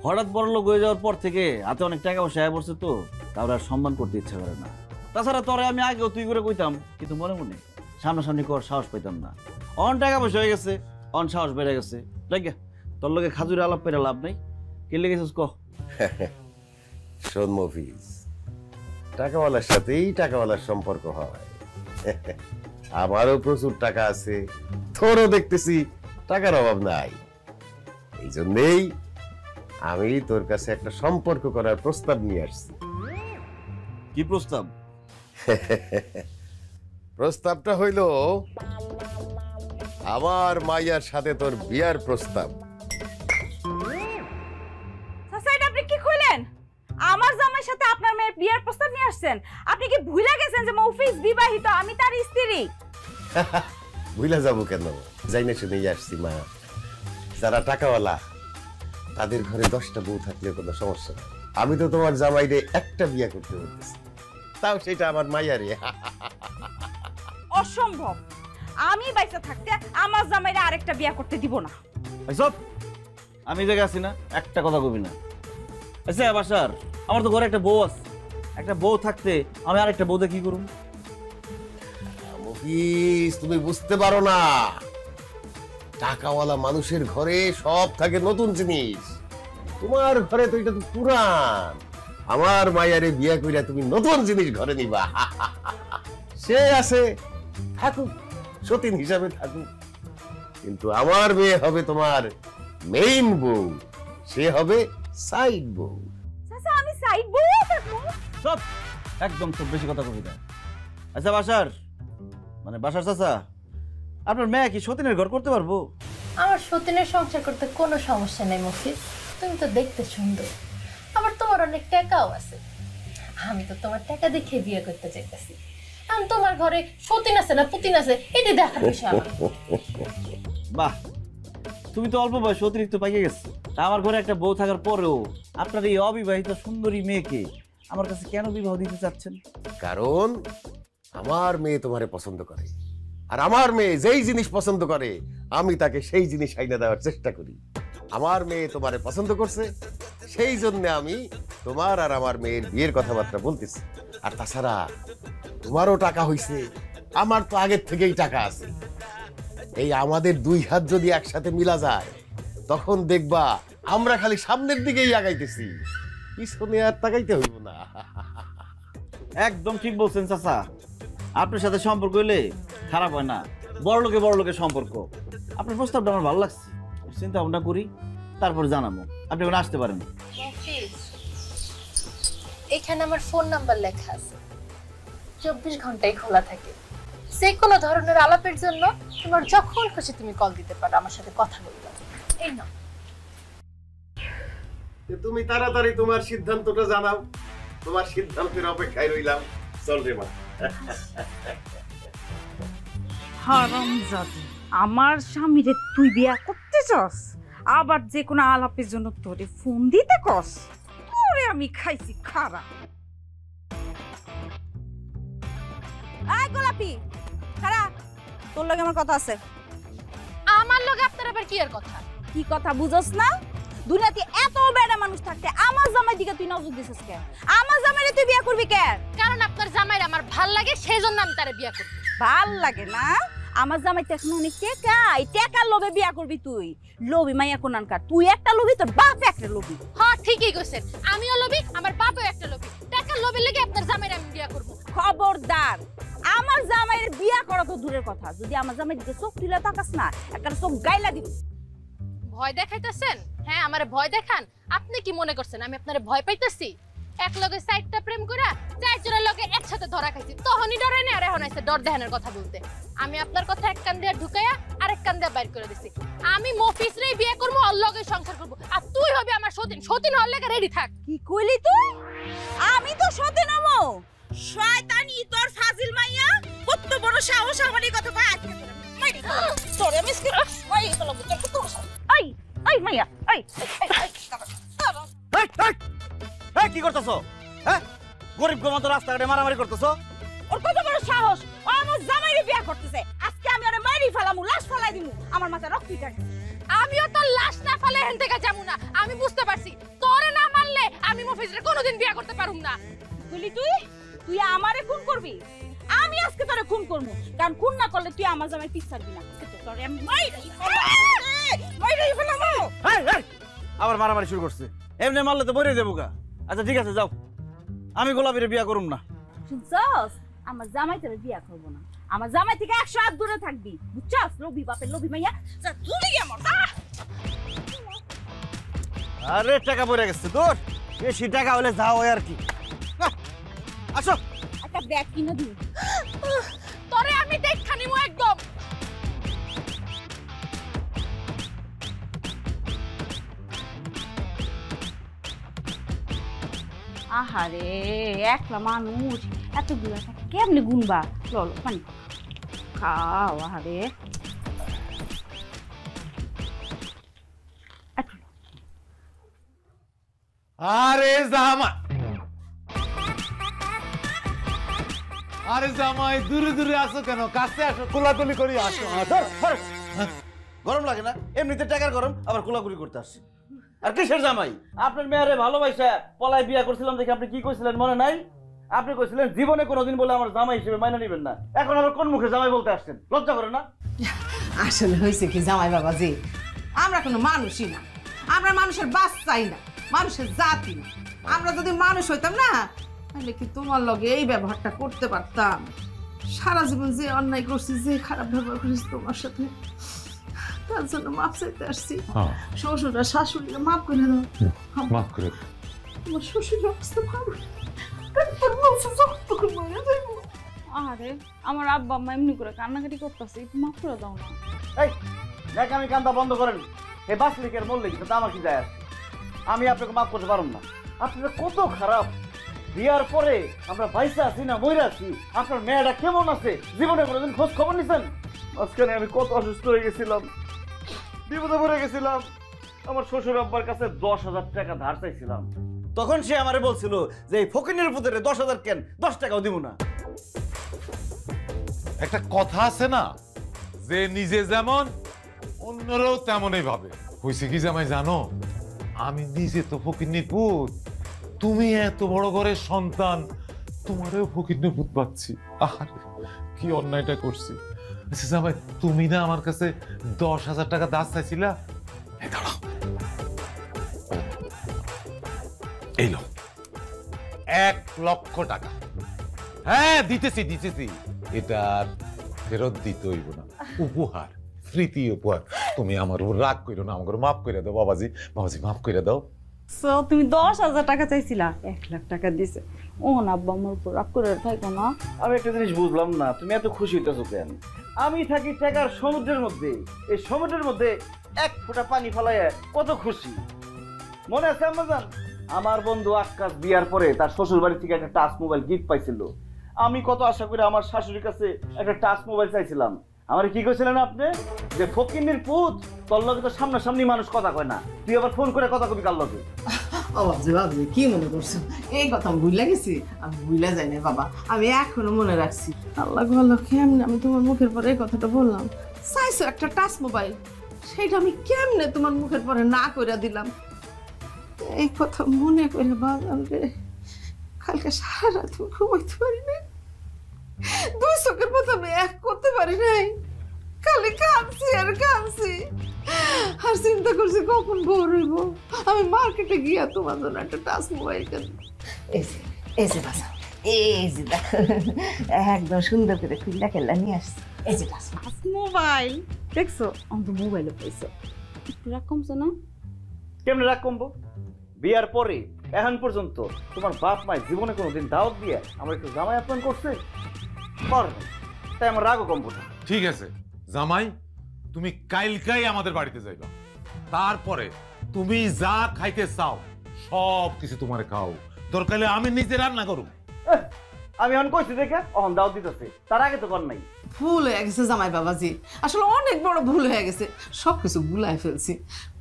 S5: হঠাৎ বড় লোক হয়ে যাওয়ার পর থেকে হাতে অনেক টাকা পয়সা আয় পড়ছে তো, তার আর সম্মান করতে ইচ্ছা করে না। তাছাড়া তোরে আমি আগেও তুই করে কইতাম, কিন্তু মনে মনে সামনাসামনি কর সাহস পাইতাম না। অন টাকা পয়সা হয়ে গেছে, অন সাহস বেড়ে গেছে। লাগে তোর লগে খাজুরে আলাপ পেরে লাভ নাই। কে লেগেছিস ক?
S7: শোন মফিজ, টাকাওয়ালার সাথেই টাকাওয়ালার সম্পর্ক হয়। আমারও প্রচুর টাকা আছে, তোরও দেখতেছি টাকার অভাব নাই। এই জন্যেই আমি তোর কাছে একটা সম্পর্ক করার প্রস্তাব নিয়ে আসছি।
S5: কি প্রস্তাব?
S7: প্রস্তাবটা হইল আমার মাইয়ার সাথে তোর বিয়ার প্রস্তাব।
S4: চাচা, এটা আপনি কি কইলেন? আমার জামাইয়ের সাথে আপনার মেয়ের বিয়ের প্রস্তাব নিয়ে আসছেন? আপনি কি ভুলে গেছেন যে মফিজ বিবাহিত, আমি তার স্ত্রী?
S7: ভুলে যাবো কেন, যাই না শুনেই আসছি মা। যারা টাকাওয়ালা তাদের ঘরে 10টা বউ থাকলে কোনো সমস্যা নেই। আমি তো তোমার জামাইরে একটা বিয়া করতে বলতেছি, তাও সেটা আমার মাইয়ারে।
S4: অসম্ভব, আমি বাইসা থাকতে আমার জামাইরে আরেকটা বিয়ে করতে দিব না।
S5: সব আমি জায়গা আছি না, একটা কথা কবি না। আচ্ছা বাসার, আমার তো ঘরে একটা বউ আছে, একটা বউ থাকতে আমি আরেকটা বউতে কি করুম?
S7: মফিজ, তুমি বুঝতে পারো না, টাকাওয়ালা মানুষের ঘরে সব থাকে নতুন জিনিস। তোমার ঘরে তো এটা তো পুরান। আমার মায়ারে বিয়া কইরা তুমি নতুন জিনিস ঘরে নিবা। সে আছে থাকুক, সতীন হিসাবে থাকুক, কিন্তু আমার মেয়ে হবে তোমার মেইন বউ, সে হবে সাইড বউ।
S4: চাচা, আমি সাইড বউ থাকবো?
S5: সব একদম খুব বেশি কথা কবি না। আচ্ছা বাসার, মানে বাসার চাচা, আপনার মেয়ে কি সতীনের ঘর করতে পারবো?
S6: আমার সতীনের সংসার করতে কোনো সমস্যা নেই মফিজ। তুমি তো দেখতে সুন্দর, আবার তোমার অনেক টাকাও আছে। আমি তো তোমার টাকা দেখে বিয়ে করতে চাইতেছি। আমি তোমার ঘরে সতীন আছে না পুতিন আছে এটি দেখার বিষয় আমার।
S5: বাহ, তুমি তো অল্প বয়স অতিরিক্ত পাইয়ে গেছো। তা আমার ঘরে একটা বউ থাকার পরেও আপনার এই অবিবাহিত সুন্দরী মেয়েকে আমার কাছে কেন বিবাহ দিতে চাচ্ছেন?
S7: কারণ আমার মেয়ে তোমারে পছন্দ করে, আর আমার মেয়ে যেই জিনিস পছন্দ করে আমি তাকে সেই জিনিস আইনা দেওয়ার চেষ্টা করি। আমার মেয়ে তোমারে পছন্দ করছে, সেই জন্য আমি তোমার আর আমার মেয়ের বিয়ের কথাবার্তা বলতেছি। আর তাছাড়া তোমারও টাকা হইছে, আমার তো আগের থেকেই টাকা আছে। এই আমাদের দুই হাত যদি একসাথে মিলা যায়, তখন দেখবা আমরা খালি সামনের দিকেই আগাইতেছি, পিছনে আর তাকাইতে হইব না।
S5: একদম ঠিক বলছেন চাচা, আপনার সাথে সম্পর্ক হইলে খারাপ হয় না, বড় লোকের সম্পর্ক। আপনার প্রস্তাবটা আমার ভালো লাগছে, চিন্তা ভাবনা করি তারপর জানাবো। আপনি এখন আসতে পারেন।
S6: এখানে আমার ফোন নাম্বার লেখা আছে, 24 ঘন্টাই খোলা থাকে। যে কোনো ধরনের আলাপের জন্য তোমার যখন খুশি তুমি কল দিতে পারো, আমার সাথে কথা বলতে। এই নাও।
S7: তুমি তাড়াতাড়ি তোমার সিদ্ধান্তটা জানাও, তোমার সিদ্ধান্তের অপেক্ষায় রইলাম। চল রে মা।
S4: হারামজাদি, আমার স্বামীরে তুই বিয়া করতে চাস, আবার যে কোনো আলাপের জন্য তোরে ফোন দিতে কস? ওরে আমি খাইছি খারা। আয় গোলাপি, খারা, তোর লগে আমার কথা আছে।
S6: আমার লগে আপনার আবার কি এর কথা?
S4: কি কথা বুঝছ না? দুনিয়াতে এত বেড়া মানুষ থাকতে আমার জামাই দিকে তুই নজর দিছিস কেন? আমার জামাইরে তুই বিয়া করবি কেন?
S6: কারণ আপনার জামাইর আমার ভাল লাগে, সেই জন্য আমি তারে বিয়া করব।
S4: ভাল লাগে না আমার জামাইতে এখন অনেক টেকা এই টেকার লোভে বিয়া করবি তুই লোভি মাইয়া কোনানকার তুই একটা লোভি তোর বাপ একটা লোভি
S6: হ্যাঁ ঠিকই কইছেন আমিও লোভী আমার বাপও একটা লোভী টাকার লোভের লেগে আপনার জামাইরে আমি বিয়া করব
S4: খবরদার আমার জামাইয়ের বিয়া করা তো দূরের কথা যদি আমার জামাই দিকে চোখ তুলে তাকাস না একটা চোখ গাইলা দিব
S6: ভয় দেখাইতেছেন হ্যাঁ আমারে ভয় দেখান আপনি কি মনে করছেন আমি আপনারে ভয় পাইতেছি এক লগে সাইডটা প্রেম কইরা চারজনের লগে একসাথে ধরা খাইছি তখনই ডরে না আর এখন আইছে ডর দেখানোর কথা বলতে আমি আপনার কথা এক কান দিয়ে ঢুকাইয়া আরেক কান দিয়ে বাইর করে দিছি আমি মফিজরেই বিয়ে করব আর লগে সংসার করব আর তুই হবে আমার সতীন সতীন হওয়ার লেগে রেডি থাক
S4: কি কইলি তুই আমি তো সতে নামো শয়তানি তোর ফাজিল মাইয়া কত বড় সাহস আমার এই কথা কয় আজকে মাইরি তোরে মিসকে ওই তোর কত আই আই মাইয়া আই
S5: এই কি করতেছো হ্যাঁ গরিব গোমান্ত রাস্তাঘাটে মারামারি করতেছো
S4: ওর কত বড় সাহস ও আমার জামাইরে বিয়া করতেছে আজকে আমি ওরে মাইরি ফেলামু লাশ ফেলাই দিমু আমার মাথা রক্ত উঠে
S6: আমিও তোর লাশ না ফেলে হেন থেকে যাবো না আমি বুঝতে পারছি তোরে না মারলে আমি মফিজরে কোনোদিন বিয়ে করতে পারুম না
S4: বলি তুই তুই আমারে খুন করবি আমি আজকে তোরে খুন করবো কারণ খুন না করলে তুই আমার জামাই পিছ ছাড়বি না তোরে আমি মাইরি ফেলামু
S5: আবার মারামারি শুরু করছে এমনি মারলে তো বইরে দেবো গা আচ্ছা ঠিক আছে যাও আমি গোলাপিরে বিয়া করুম না
S4: শুনছস আমার জামাই তোরে বিয়া করবো না আমার জামাই থেকে 100 হাত দূরে থাকবি বুঝছস লোভী বাপের লোভী মাইয়া যা দূরে গিয়ে মর
S5: আরে টাকা পড়ে গেছে তোর বেশি টাকা হলে যাও আর কি আসো
S4: একটা ব্যাগ কিনে দিই
S6: তোরে আমি দেখা নিমু একদম
S4: আহারে একলা মানুষ এতগুলো টাকা কেমনে গুনবা চলো পানি খাও আহারে
S8: আরে জামাই আরে জামাই দূরে দূরে আসো কেন কাছে আসো কোলাকুলি করি আসো
S5: গরম লাগে না এমনিতে টাকার গরম আবার কোলাকুলি করতে আসছি আর কিসের জামাই আপনার মেয়েরে ভালোবাসা পলায় বিয়া করছিলাম দেখে আপনি কি কইছিলেন মনে নাই আপনি কইছিলেন জীবনে কোনোদিন বলে আমার জামাই হিসেবে মাইনা নেবেন না এখন আবার কোন মুখে জামাই বলতে আসছেন লজ্জা করে না
S9: আসলে হয়েছে কি জামাই বাবা যে আমরা কোনো মানুষই না আমরা মানুষের বাচ্চাই না মানুষের জাতি না আমরা যদি মানুষ হইতাম না তাহলে কি তোমার লগে এই ব্যবহারটা করতে পারতাম সারা জীবন যে অন্যায় করছি যে খারাপ ব্যবহার করেছি তোমার সাথে তার জন্য মাপ চাইতে আসছি শ্বশুর আর শাশুড়িকে মাপ করে দাও
S8: মাফ করে
S9: তোমার শ্বশুরের অবস্থা ভালো তোর বলছে যখন মরে যাইব
S4: আরে আমার আব্বা আম্মা এমনি করে কান্নাকাটি করতেছে একটু মাফ করে দাও না
S5: এই দেখ আমি কান্দা বন্ধ করেন এই বাসলিকের মূল্যে কিন্তু আমার কি যায় আসে আমি আপনাকে মাফ করতে পারব না আপনারা কত খারাপ বিয়ার পরে আমরা বাইসা আছি না মইরা আছি আপনার মেয়েটা কেমন আছে জীবনে কোনোদিন খোঁজ খবর নিছেন আজকাল আমি কত অসুস্থ হয়ে গেছিলাম বিপদে পড়ে গেছিলাম আমার শ্বশুর আব্বার কাছে 10,000 টাকা ধার চাইছিলাম তখন সে আমারে বলছিল যে এই ফকিনের পুত্রে 10,000 কেন 10 টাকাও দিব না
S8: একটা কথা আছে না যে নিজে যেমন অন্যরাও তেমনই ভাবে হইছে কি জামাই জানো আমি নিজে তো ফকিন্নির পুত তুমি এত বড় ঘরের সন্তান তোমারও ফকিন্নির পুত পাচ্ছি আহারে কি অন্যায়টা করছি আচ্ছা জামাই তুমি না আমার কাছে 10,000 টাকা দাস চাইছিলা এই দাঁড়াও এই লো 1,00,000 টাকা হ্যাঁ দিতেছি এটা ফেরত দিতে হইব না উপহার স্মৃতি উপহার তুমি আমার উপর রাগ করো না আমাকে মাফ করে দাও বাবাজি মাফ করে দাও
S4: সো তুমি 10,000 টাকা চাইছিলা 1,00,000 টাকা দিছে ও না আব্বা আমার উপর রাগ করে থাকো না
S5: আমি একটা জিনিস বুঝলাম না তুমি এত খুশি হইতেছো কেন আমি থাকি টাকার সমুদ্রের মধ্যে এই সমুদ্রের মধ্যে এক ফোঁটা পানি ফেলায় কত খুশি মনে আছে আমাজান আমার বন্ধু আকাশ বিয়ার পরে তার শ্বশুর বাড়ি থেকে একটা টাচ মোবাইল গিফট পাইছিল আমি কত আশা করে আমার শাশুড়ির কাছে একটা টাচ মোবাইল চাইছিলাম আমার কি কইছিলেন আপনি যে ফকিন্নির পুত তোর লগে তো সামনাসামনি মানুষ কথা কয় না তুই আবার ফোন করে কথা কবি কার লগে
S9: বাবজি বাবজি কি মনে করছো এই কথা আমি ভুলে গেছি আমি ভুলে যাই না বাবা আমি এখনো মনে রাখছি আল্লাহ ভালো কেমনে আমি তোমার মুখের পরে এই কথাটা বললাম চাইছো একটা টাচ মোবাইল সেটা আমি কেমনে তোমার মুখের পরে না করে দিলাম এই কথা মনে করে বাজান রে কালকে সারা রাত ঘুমাইতে পারি না দুই চোখের মতো আমি এক পারি নাই, খালি কাঁদছি আর কাঁদছি, আর চিন্তা করছি কখন ভোর হইব। আমি মার্কেটে গিয়া তোমার জন্য একটা টাচ মোবাইল কিনবো। এই যে বাসা, এই যে দেখো, একদম সুন্দর করে খুললা খেলা নিয়ে আসছি। এই যে টাচ
S4: মোবাইল দেখছো, আমাকে মোবাইলে পাইছো, একটু রাগ কমছে না?
S5: কেমনে রাগ কমবো? বিয়ার পরে এখন পর্যন্ত তোমার বাপ মায়ের জীবনে কোনোদিন দাওয়াত দিয়ে আমার একটু জামাই আপ্যায়ন করছে? করে নাই। তাই আমার রাগও কমবো না।
S8: ঠিক আছে জামাই, তুমি কাইলকাই আমাদের বাড়িতে যাইবা। তারপরে তুমি যা খাইতে চাও সব কিছু তোমারে খাও, দরকার হলে আমি নিজে রান্না করব।
S5: আমি এখন কইছি দেখে অহন দাওয়াত দিতেছে, তার আগে তো কর নাই।
S9: ভুল হয়ে গেছে জামাই বাবাজি, আসলে অনেক বড় ভুল হয়ে গেছে, সবকিছু ভুলাই ফেলছি।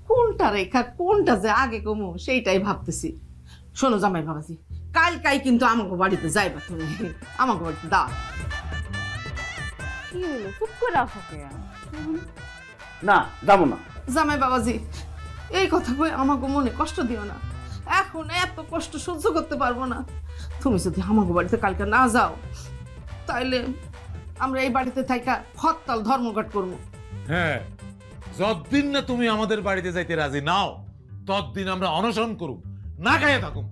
S9: কোনটা রেখা কোনটা যে আগে কমু সেইটাই ভাবতেছি। শোনো জামাই বাবাজি, কালকাই কিন্তু আমাকে বাড়িতে যাইবা, তুমি আমাকে বাড়িতে দাও।
S4: কি হলো, চুপ করে আসো কে?
S5: না যাবো না।
S9: জামাই বাবাজি, এই কথা কই আমাকে মনে কষ্ট দিও না, এখন এত কষ্ট সহ্য করতে পারবো না। তুমি যদি আমাকে বাড়িতে কালকে না যাও, তাইলে আমরা এই বাড়িতে থাইকা হরতাল ধর্মঘট করবো।
S8: হ্যাঁ, যতদিন না তুমি আমাদের বাড়িতে যাইতে রাজি নাও ততদিন আমরা অনশন করুম, না খাইয়ে থাকুম।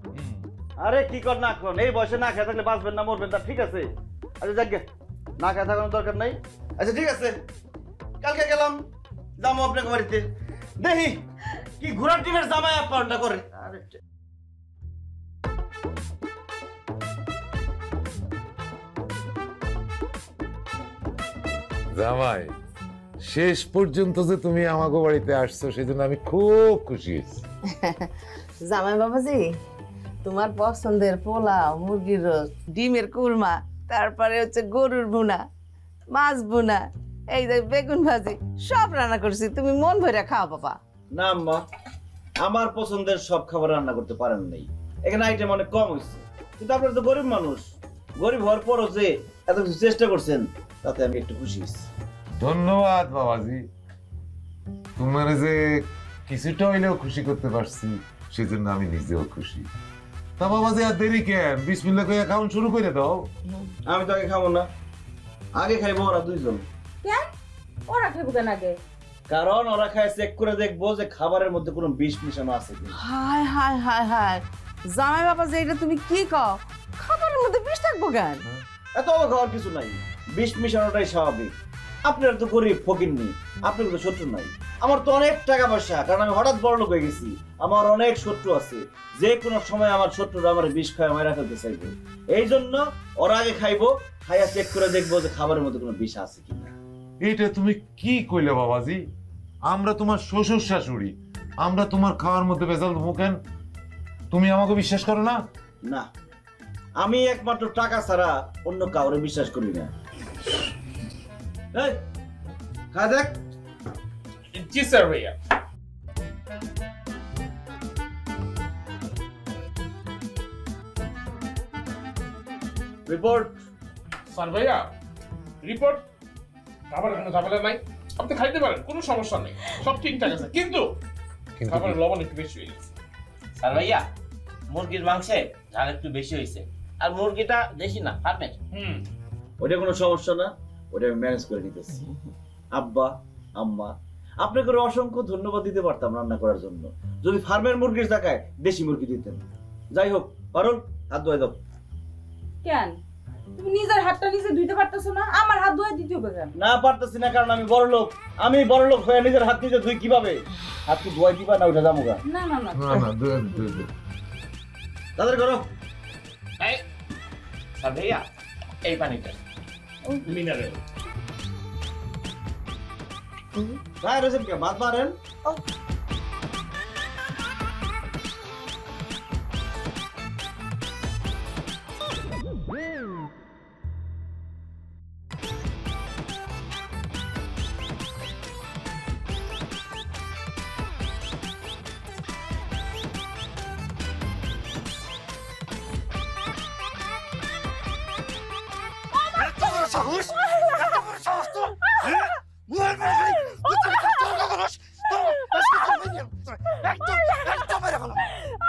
S5: আরে কি কর না কর, এই বয়সে না খেয়ে থাকলে বাঁচবেন না মরবেন, তা ঠিক আছে। আচ্ছা যাক গে, না খেয়ে থাকানোর দরকার নাই। আচ্ছা ঠিক আছে, কালকে গেলাম, যাবো আপনাকে বাড়িতে, দেখি কি ঘোড়ার টিমের জামাই আপ্যায়নটা করে। আরে
S8: জামাই, শেষ পর্যন্ত যে তুমি আমাকে বাড়িতে আসছো সেজন্য আমি খুব খুশি হয়েছি।
S9: জামাই বাবাজি, তোমার পছন্দের পোলাও, মুরগির রোস্ট, ডিমের কুরমা, তারপরে হচ্ছে গরুর ভুনা, মাছ ভুনা, এই যে বেগুন ভাজি, সব রান্না করছি, তুমি মন ভরে খাও বাবা।
S5: না আম্মা, আমার পছন্দের সব খাবার রান্না করতে পারেন নাই, এখানে আইটেম অনেক কম হয়েছে, কিন্তু আপনারা তো গরিব মানুষ, গরিব হওয়ার পরও যে এত কিছু চেষ্টা করছেন তাতে আমি একটু খুশি হয়েছি।
S8: ধন্যবাদ বাবাজি, তোমার যে কিছুটা হইলেও খুশি করতে পারছি সেজন্য আমি নিজেও খুশি। তা বাবাজি আর দেরি কেন, বিসমিল্লাহ কইয়া খাওন শুরু করে দাও।
S5: আমি তো আগে খাবো না, আগে খাইবো ওরা দুইজন।
S4: কেন ওরা খাবো কেন আগে?
S5: কারণ ওরা খায় চেক করে দেখবো যে খাবারের মধ্যে কোনো বিষ মিশানো আছে কিনা।
S9: হায় হায় হায় হায়, জামাই বাবাজি এটা তুমি কি কও? খাবারের মধ্যে বিষ থাকবো কেন?
S5: এত অবাক হওয়ার কিছু নাই, বিষ মিশানোটাই স্বাভাবিক। আপনারা তো গরিব ফকিন্নি, আপনার তো শত্রু নাই। আমার তো অনেক টাকা পয়সা, কারণ আমি হঠাৎ বড়লোক হয়ে গেছি, আমার অনেক শত্রু আছে, যে কোনো সময় আমার শত্রুরা আমার বিষ খায় মারা ফেলতে চাইবে। এই জন্য ওরা আগে খাইবো, খাইয়া চেক করে দেখবো যে খাবারের মধ্যে কোনো বিষ আছে কিনা।
S8: এইটা তুমি কি কইলে বাবাজি? আমরা তোমার শ্বশুর শাশুড়ি, আমরা তোমার খাওয়ার মধ্যে ভেজাল দেবো কেন? তুমি আমাকে বিশ্বাস করো না?
S5: না, আমি একমাত্র টাকা ছাড়া অন্য কাউরে বিশ্বাস করি না। এই, খা দেখ।
S2: জি স্যার ভাইয়া।
S5: রিপোর্ট।
S2: স্যার ভাইয়া, রিপোর্ট খাবার কোনো ঝামেলা নাই, আপনি খাইতে পারেন, কোনো সমস্যা নেই, সব ঠিকঠাক আছে, কিন্তু খাবারের লবণ একটু বেশি হয়ে গেছে।
S1: স্যার ভাইয়া, মুরগির মাংসে ঝাল একটু বেশি হয়েছে, আর মুরগিটা দেখি না ফার্মের।
S5: ওটা কোনো সমস্যা না, ওটা আমি ম্যানেজ করে নিতেছি। আব্বা, আম্মা, আপনাকে অসংখ্য ধন্যবাদ দিতে পারতাম রান্না করার জন্য, যদি ফার্মের মুরগির জায়গায় দেশি মুরগি দিতেন। যাই হোক, পারুল হাত ধুয়ে দাও।
S4: কেন তুমি নিজের হাতটা নিজে ধুইতে পারতেছো না? আমার হাত ধুয়ে দিতে হবে কেন?
S5: না পারতেছি না, কারণ আমি বড় লোক। আমি বড় লোক হয়ে নিজের হাত নিজে ধুই কিভাবে? হাত কি ধোয়াই দিবা না ওটা জামুগা?
S4: না না না
S8: না না,
S5: তাদের করো।
S1: এই স্যার ভাইয়া, এই পানিটা
S2: মিনারেল।
S5: গায়ে রয়েছেন কে? ভাত মারেন।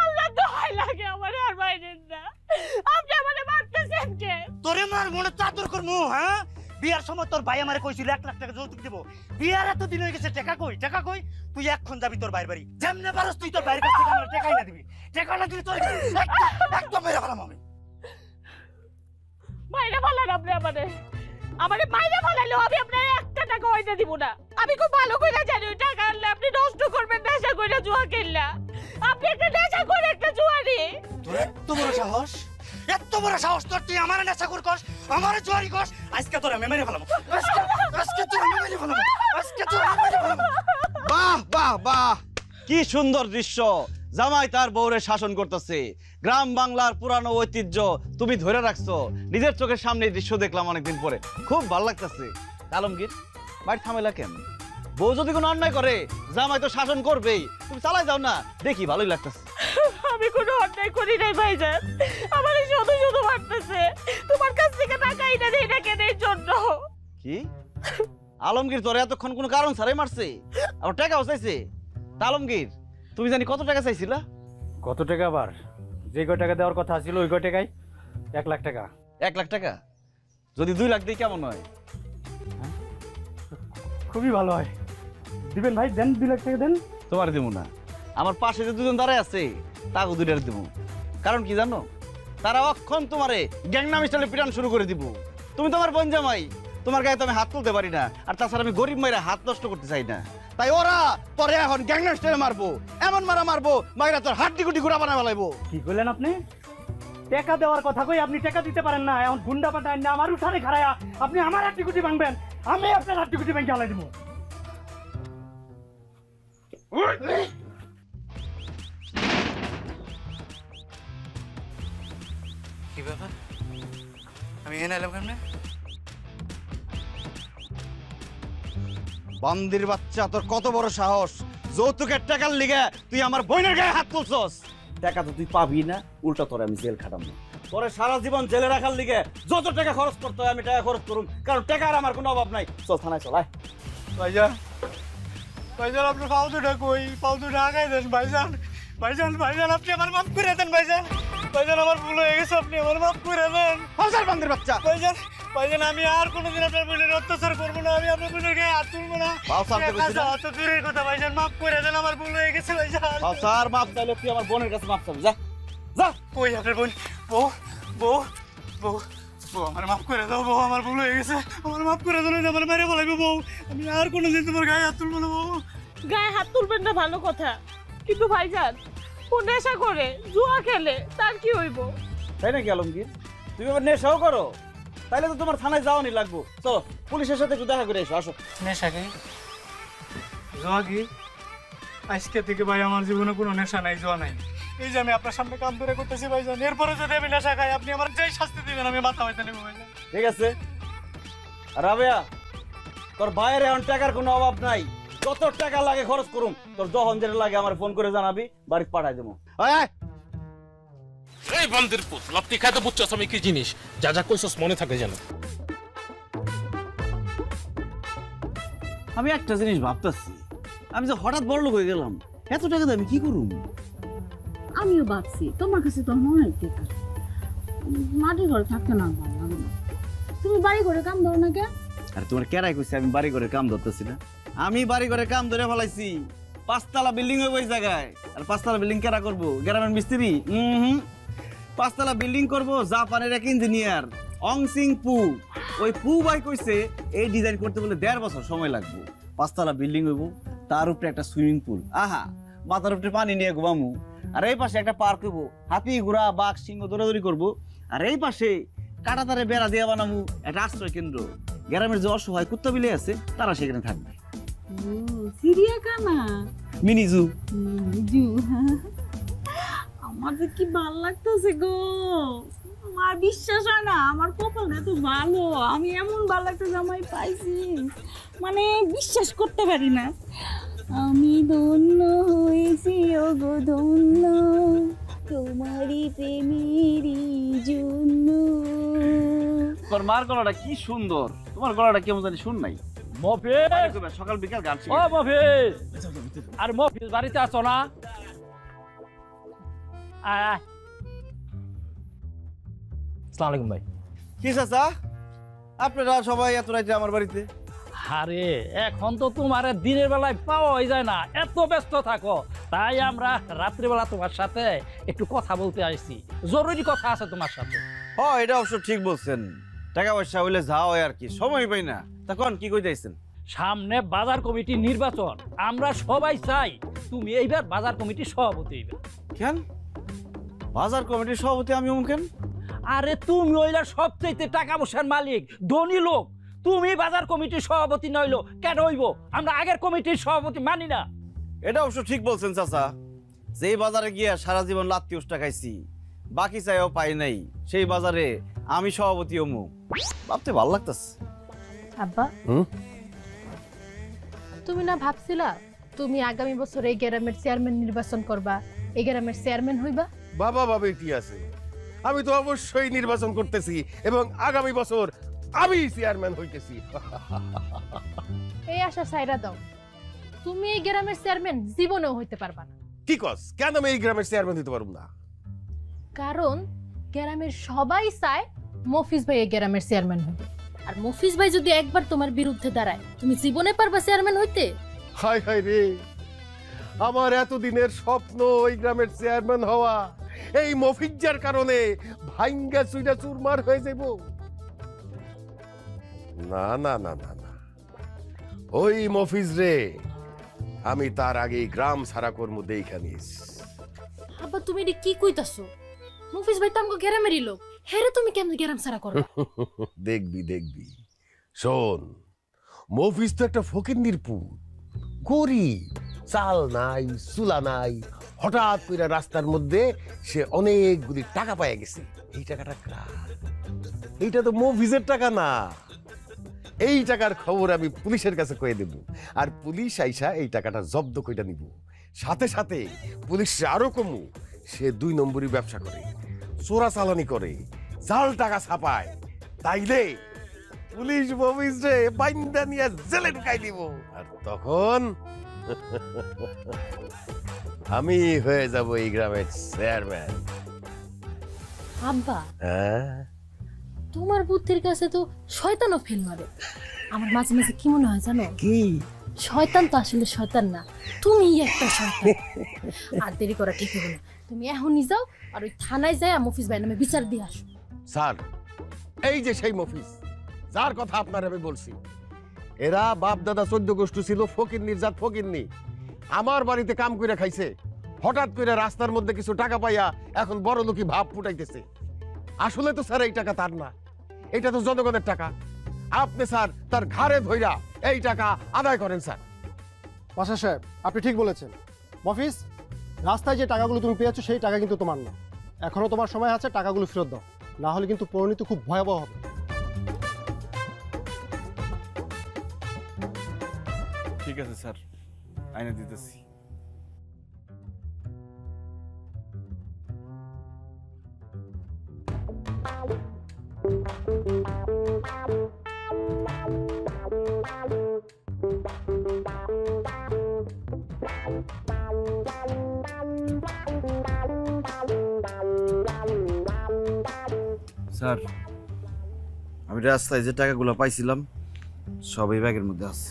S4: আল্লাহ দোহাই লাগে আমারে আর বাইরেন না, আপনি আমারে মারতেছেন কে?
S3: তোরে মার মনে চাদর করমু, হ্যাঁ? বিয়ার
S10: সময় তোর ভাই আমারে কইছিল 1 লাখ টাকা যৌতুক দেব, বিয়ার এত দিন হয়ে গেছে, টাকা কই টাকা কই? তুই এখন যাবি তোর ভাইয়ের বাড়ি, যেমনে পারস তুই তোর ভাইয়ের কাছ থেকে আমার টাকাই না দিবি, টাকা না দিবি তোর একদম মেরে ফেলাম আমি।
S11: মাইরা ফেলান আপনি আমারে মাইরা ফেলাইলেও আমি আপনার 1 টাকা হইতে দিব না। আমি খুব ভালো করে জানি ওই টাকা আনলে আপনি নষ্ট করবেন নেশা করে জুয়া খেললা। আপনি একটা নেশা করে একটা জুয়ারি।
S10: তোর এত বড় সাহস, এত বড় সাহস তোর, তুই আমার নেশা করছস, আমার জুয়ারি করস, আজকে তোর আমি মেরে ফেলাম, আজকে তোর আমি মেরে ফেলাম, আজকে তোর আমি মেরে ফেলাম।
S5: বাহ বাহ বাহ, কি সুন্দর দৃশ্য। জামাই তার বউরে শাসন করতেছে। গ্রাম বাংলার পুরানো ঐতিহ্য তুমি ধরে রাখছো। নিজের চোখের সামনে এই দৃশ্য দেখলাম অনেকদিন পরে, খুব ভালো লাগতেছে। আলমগীর, বাড়ি থামেলা কেন? বউ যদি কোনো অন্যায় করে জামাই তো শাসন করবেই, তুমি চালাই যাও না, দেখি ভালোই লাগতেছে।
S11: আমি কোনো অন্যায় করি নাই ভাইজান, আমার শুধু শুধু মারতেছে। তোমার কাছ থেকে টাকা এটা দেই না কেন এর জন্য?
S5: কি আলমগীর তোরে এতক্ষণ কোনো কারণ ছাড়াই মারছে, আবার টাকাও চাইছে? তা আলমগীর, তুমি জানি কত টাকা চাইছিলা?
S10: কত টাকা? আবার যে কয় টাকা দেওয়ার কথা ছিল ওই কয় টাকায় 1 লাখ টাকা।
S5: 1 লাখ টাকা? যদি 2 লাখ দিই কেমন হয়?
S10: খুবই ভালো হয়, দিবেন ভাই, দেন 2 লাখ টাকা দেন।
S5: তোমার দেবো না, আমার পাশে যে দুজন দাঁড়ায় আছে তাকে 2 টাকা দেবো। কারণ কি জানো? তারা অক্ষণ তোমারে গ্যাংনাম স্টাইলে পিটান শুরু করে দিব। তুমি তোমার বোন জামাই, তোমার গায়ে তো আমি হাত তুলতে পারি না, আর তাছাড়া আমি গরিব মাইরা হাত নষ্ট করতে চাই না। তাই ওরা পরে এখন গ্যাংনাম স্টাইলে মারবো, এমন মারবো মাইরা তোর হাড্ডি গুটি গুড়া বানায় ফেলাইবো।
S10: কি করলেন আপনি? টাকা দেওয়ার কথা কই আপনি টাকা দিতে পারেন না, এখন গুন্ডা পাঠায় না আমার উঠানে খাড়ায়া আপনি আমার হাড্ডি গুটি ভাঙবেন, আমি আপনার হাড্ডি গুটি ভাঙে আলাই দিব। কি ব্যাপার, আমি এনে এলাম কেমনে?
S5: বান্দির বাচ্চা, তোর কত বড় সাহস! যৌতুকের টাকার লিগে তুই আমার বোনের গায়ে হাত তুলছস। টাকা তো তুই পাবি না, উল্টা তোরে আমি জেল খাটাবো। তোরে সারা জীবন জেলে রাখার লিগে যত টাকা খরচ করতে হয় আমি টাকা খরচ করুম, কারণ টাকার আমার কোনো অভাব নাই। চল থানায় চল। আয়
S10: ভাইজান, ভাইজান আপনার পাও দুটা কই, পাও দুটা আগাই দেন ভাইজান, ভাইজান, ভাইজান আপনি আমার মাফ করে দেন ভাইজান, ভাইজান আমার ভুল হয়ে গেছে, আপনি আমার মাফ করে দেন।
S5: হাজার বান্দির বাচ্চা!
S10: ভাইজান, ভাইজান আমি আর কোনোদিন আপনার বোনের অত্যাচার করবো না, আমি আপনার বোনের গায়ে হাত তুলবো না। অত দূরের কথা ভাইজান, মাফ করে দেন, আমার ভুল হয়ে গেছে ভাইজান।
S5: স্যার মাফ চাইলে তুই আমার বোনের কাছে মাফ চাবি, যা যা।
S10: কই আপনার বোন? বউ, বউ, বউ, বউ আমার মাফ করে দাও, বউ আমার ভুল হয়ে গেছে, আমার মাফ করে দাও, আমার মেরে ফেলাইবো বউ, আমি আর কোনোদিন তোমার গায়ে হাত তুলবো না বউ।
S11: গায়ে হাত তুলবেন না ভালো কথা, কিন্তু ভাইজান ও নেশা করে জুয়া খেলে, তার কি হইব?
S5: তাই নাকি আলমগীর? তুমি আবার নেশাও করো? তাইলে তো তোমার থানায় যাওয়ানি লাগবো। চলো পুলিশের সাথে একটু দেখা করে এসো। আসো।
S10: নেশা কি? জোয়া কি? আজকে থেকে ভাই আমার জীবনে কোনো নেশা নাই, জোয়া নাই। এই যে আমি আপনার সামনে কাম ধরে করতেছি ভাইজান, এরপরে যদি আমি নেশা খাই আপনি আমার যেই শাস্তি দিবেন আমি মাথা হইতে নেবো ভাইজান।
S5: ঠিক আছে রাবেয়া, তোর ভাইয়ের এখন টাকার কোনো অভাব নাই, কত টাকা লাগে খরচ করুম, তোর যখন যেটা লাগে আমার ফোন করে জানাবি, বাড়িতে পাঠাই দেবো।
S2: এই বান্দির পুত, লাপ্তি খাইতে বুঝছস আমি কি জিনিস, যা যা কইছস মনে থাকে যেন।
S5: আমি একটা জিনিস ভাবতেছি, আমি যে হঠাৎ বড়লোক হয়ে গেলাম, এত টাকা দিয়ে আমি কি করুম?
S4: আমিও ভাবছি তোমার কাছে তো অনেক টাকা, মাটির ঘরে থাকতে না ভালো লাগে না। তুমি বাড়ি ঘরে কাম ধরো না কেন?
S5: আর তোমার কেরাই কইছে আমি বাড়ি ঘরে কাম ধরতেছি না? আমি বাড়ি ঘরে কাম ধরে ফেলাইছি, 5 তলা বিল্ডিং হইব ওই জায়গায়। আর 5 তলা বিল্ডিং কেরা করবো? গ্রামের মিস্ত্রি? 5 তলা বিল্ডিং করবো জাপানের এক ইঞ্জিনিয়ার অং সিং পু। ওই পু ভাই কইছে এই ডিজাইন করতে বলে 1.5 বছর সময় লাগবে। 5 তলা বিল্ডিং হইব, তার উপরে একটা সুইমিং পুল, আহা মাথার উপরে পানি নিয়ে ঘুমামু। আর এই পাশে একটা পার্ক হইব, হাতি ঘোড়া বাঘ সিংহ দৌড়াদৌড়ি করবো। আর এই পাশে কাটাতারে বেড়া দিয়ে বানামু একটা আশ্রয় কেন্দ্র। গ্রামের যে অসহায় কুত্তা বিলে আছে তারা সেখানে থাকবে।
S4: চিড়িয়াখানা,
S5: মিনি জু।
S4: আমার যে কি ভালো লাগতেছে গো, আমার বিশ্বাস হয় না আমার কপালটা এত ভালো, আমি এমন ভালো লাগতে জামাই পাইছি, মানে বিশ্বাস করতে পারি না। আমি ধন্য হয়েছি ও গো ধন্য, তোমারই প্রেমেরই জন্য।
S5: তোর মার গলাটা কি সুন্দর, তোমার গলাটা কেমন জানি শুন নাই। সকাল বিকাল গান শিখে।
S10: ও মফিজ, আর মফিজ বাড়িতে আছো না? আসসালামু আলাইকুম ভাই।
S5: কি চাচা, আপনারা সবাই এত রাইতে আমার বাড়িতে?
S12: আরে এখন তো তোমার দিনের বেলায় পাওয়াই যায় না, এত ব্যস্ত থাকো, তাই আমরা রাত্রিবেলা তোমার সাথে একটু কথা বলতে আসছি, জরুরি কথা আছে তোমার সাথে।
S5: হ্যাঁ, এটা অবশ্য ঠিক বলছেন, টাকা পয়সা হইলে যা হয় আর কি, সময় পাই না। তখন কি কইতেছেন?
S12: সামনে বাজার কমিটির নির্বাচন, আমরা সবাই চাই তুমি এইবার বাজার কমিটির সভাপতি হইবে।
S5: কেন বাজার কমিটির সভাপতি আমি কেন?
S12: আরে তুমি হইলা সবচেয়ে টাকা পয়সার মালিক, ধনী লোক, তুমি বাজার কমিটির সভাপতি নইলো কেন হইব? আমরা আগের কমিটির সভাপতি মানি না।
S5: এটা অবশ্য ঠিক বলছেন চাচা, যেই বাজারে গিয়া সারা জীবন লাত্তি উষ্টা খাইছি, বাকি চাইও পাই নাই, সেই বাজারে আমি সভাপতি হমু, ভাবতে ভাল লাগতেছে।
S6: আব্বা, তুমি না ভাবছিলা তুমি আগামী বছর এই গ্রামের চেয়ারম্যান নির্বাচন করবা, এই গ্রামের চেয়ারম্যান হইবা?
S7: বাবা বাবা কি আছে, আমি তো অবশ্যই নির্বাচন করতেছি এবং আগামী বছর আমি চেয়ারম্যান হইতেছি।
S6: এই আশা সাইরা দাও, তুমি এই গ্রামের চেয়ারম্যান জীবনেও হইতে পারবা না।
S7: কি কস, কেন আমি এই গ্রামের চেয়ারম্যান হতে পারবো না?
S6: কারণ গ্রামের সবাই চায় মফিজ ভাই এই গ্রামের চেয়ারম্যান হবে, আর মফিজ ভাই যদি একবার তোমার বিরুদ্ধে দাঁড়ায়, তুমি জীবনে পারবা চেয়ারম্যান হইতে?
S7: হায় হায় রে, আমার এতদিনের স্বপ্ন ওই গ্রামের চেয়ারম্যান হওয়া এই মফিজ্জার কারণে ভাঙ্গা চুইরা চুরমার হয়ে যাব। না না না না না, ওই মফিজ রে আমি তার আগে গ্রাম সারা কর্ম দেখা নিস।
S6: আব্বা, তুমি এটা কি কইতাছো? মফিজ ভাই তো আমগো গ্রামেরই লোক, হেরে তুমি কেমন গ্রাম সারা করবা?
S7: দেখবি দেখবি, শোন, মফিজ তো একটা ফকিন্নির পুত, গরিব, চাল নাই চুলা নাই, হঠাৎ করে রাস্তার মধ্যে সে অনেকগুলি টাকা পাইয়া গেছে। এই টাকাটা কার? এইটা তো মফিজের টাকা না। এই টাকার খবর আমি পুলিশের কাছে কয়ে দেব, আর পুলিশ আইসা এই টাকাটা জব্দ কইরা নিব। সাথে সাথে পুলিশ আরো কমু, সে 2 নম্বরই ব্যবসা করে, চোরা চালানি করে, জাল টাকা ছাপায়। তাইলে পুলিশ মফিজ রে বাইন্দা নিয়ে জেলে ঢুকাই দিব, আর তখন আমি হয়ে যাব এই গ্রামের চেয়ারম্যান।
S6: আব্বা,
S7: হ্যাঁ,
S6: তোমার বুদ্ধির কাছে তো শয়তানও ফেল মারে। আমার মাঝে মাঝে কি মনে হয় জানো?
S7: কি?
S6: শয়তান তো আসলে শয়তান না, তুমি একটা শয়তান। আর দেরি করা ঠিক হবে না, তুমি এখনই যাও আর ওই থানায় যায় মফিজ ভাই নামে বিচার দিয়ে আসো।
S7: স্যার, এই যে সেই মফিজ যার কথা আপনার আমি বলছি, এরা বাপ দাদা 14 গোষ্ঠী ছিল ফকির জাত ফকিরনি, আমার বাড়িতে কাম করে খাইছে, হঠাৎ করে রাস্তার মধ্যে কিছু টাকা পাইয়া এখন বড় লোকি ভাব ফুটাইতেছে। আসলে তো স্যার এই টাকা তার না, এটা তো জনগণের টাকা। আপনি স্যার তার ঘাড়ে ধইরা এই টাকা আদায় করেন। স্যার
S3: মাস্টার সাহেব, আপনি ঠিক বলেছেন। মফিজ, রাস্তায় যে টাকাগুলো তুমি পেয়েছো সেই টাকা কিন্তু তোমার না, এখনো তোমার সময় আছে, টাকাগুলো ফেরত দাও, না হলে কিন্তু পরিণতি খুব ভয়াবহ হবে।
S5: ঠিক আছে স্যার, আইনে দিতেছি। স্যার, আমি রাস্তায় যে টাকাগুলো পাইছিলাম সব এই ব্যাগের মধ্যে আছে।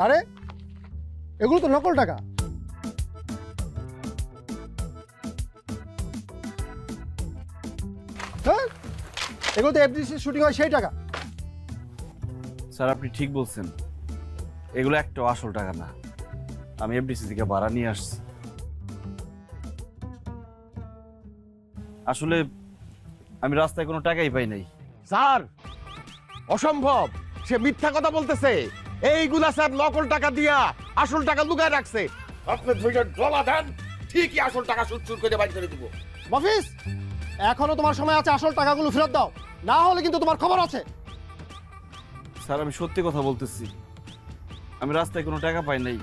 S3: আরে এগুলো তো নকল টাকা। হ্যাঁ, এগুলো তো এফডিসি শুটিং হয় সেই টাকা।
S5: স্যার, আপনি ঠিক বলছেন, এগুলো একটাও আসল টাকা না, আমি এফডিসি থেকে ভাড়া নিয়ে আসছি। আসলে আমি রাস্তায় কোনো টাকাই পাই নাই।
S7: স্যার, অসম্ভব, সে মিথ্যা কথা বলতেছে। এইগুলা স্যার নকল টাকা দিয়া আসল টাকা লুকায় রাখছে। আপনি ধৈর্য ডলা দেন, ঠিকই আসল টাকা সুর করে বাইর করে দিব।
S3: মফিজ, এখনো তোমার সময় আছে, আসল টাকাগুলো ফেরত দাও, না হলে কিন্তু তোমার খবর আছে।
S5: স্যার, আমি সত্যি কথা বলতেছি, আমি রাস্তায় কোনো টাকা পাই নাই।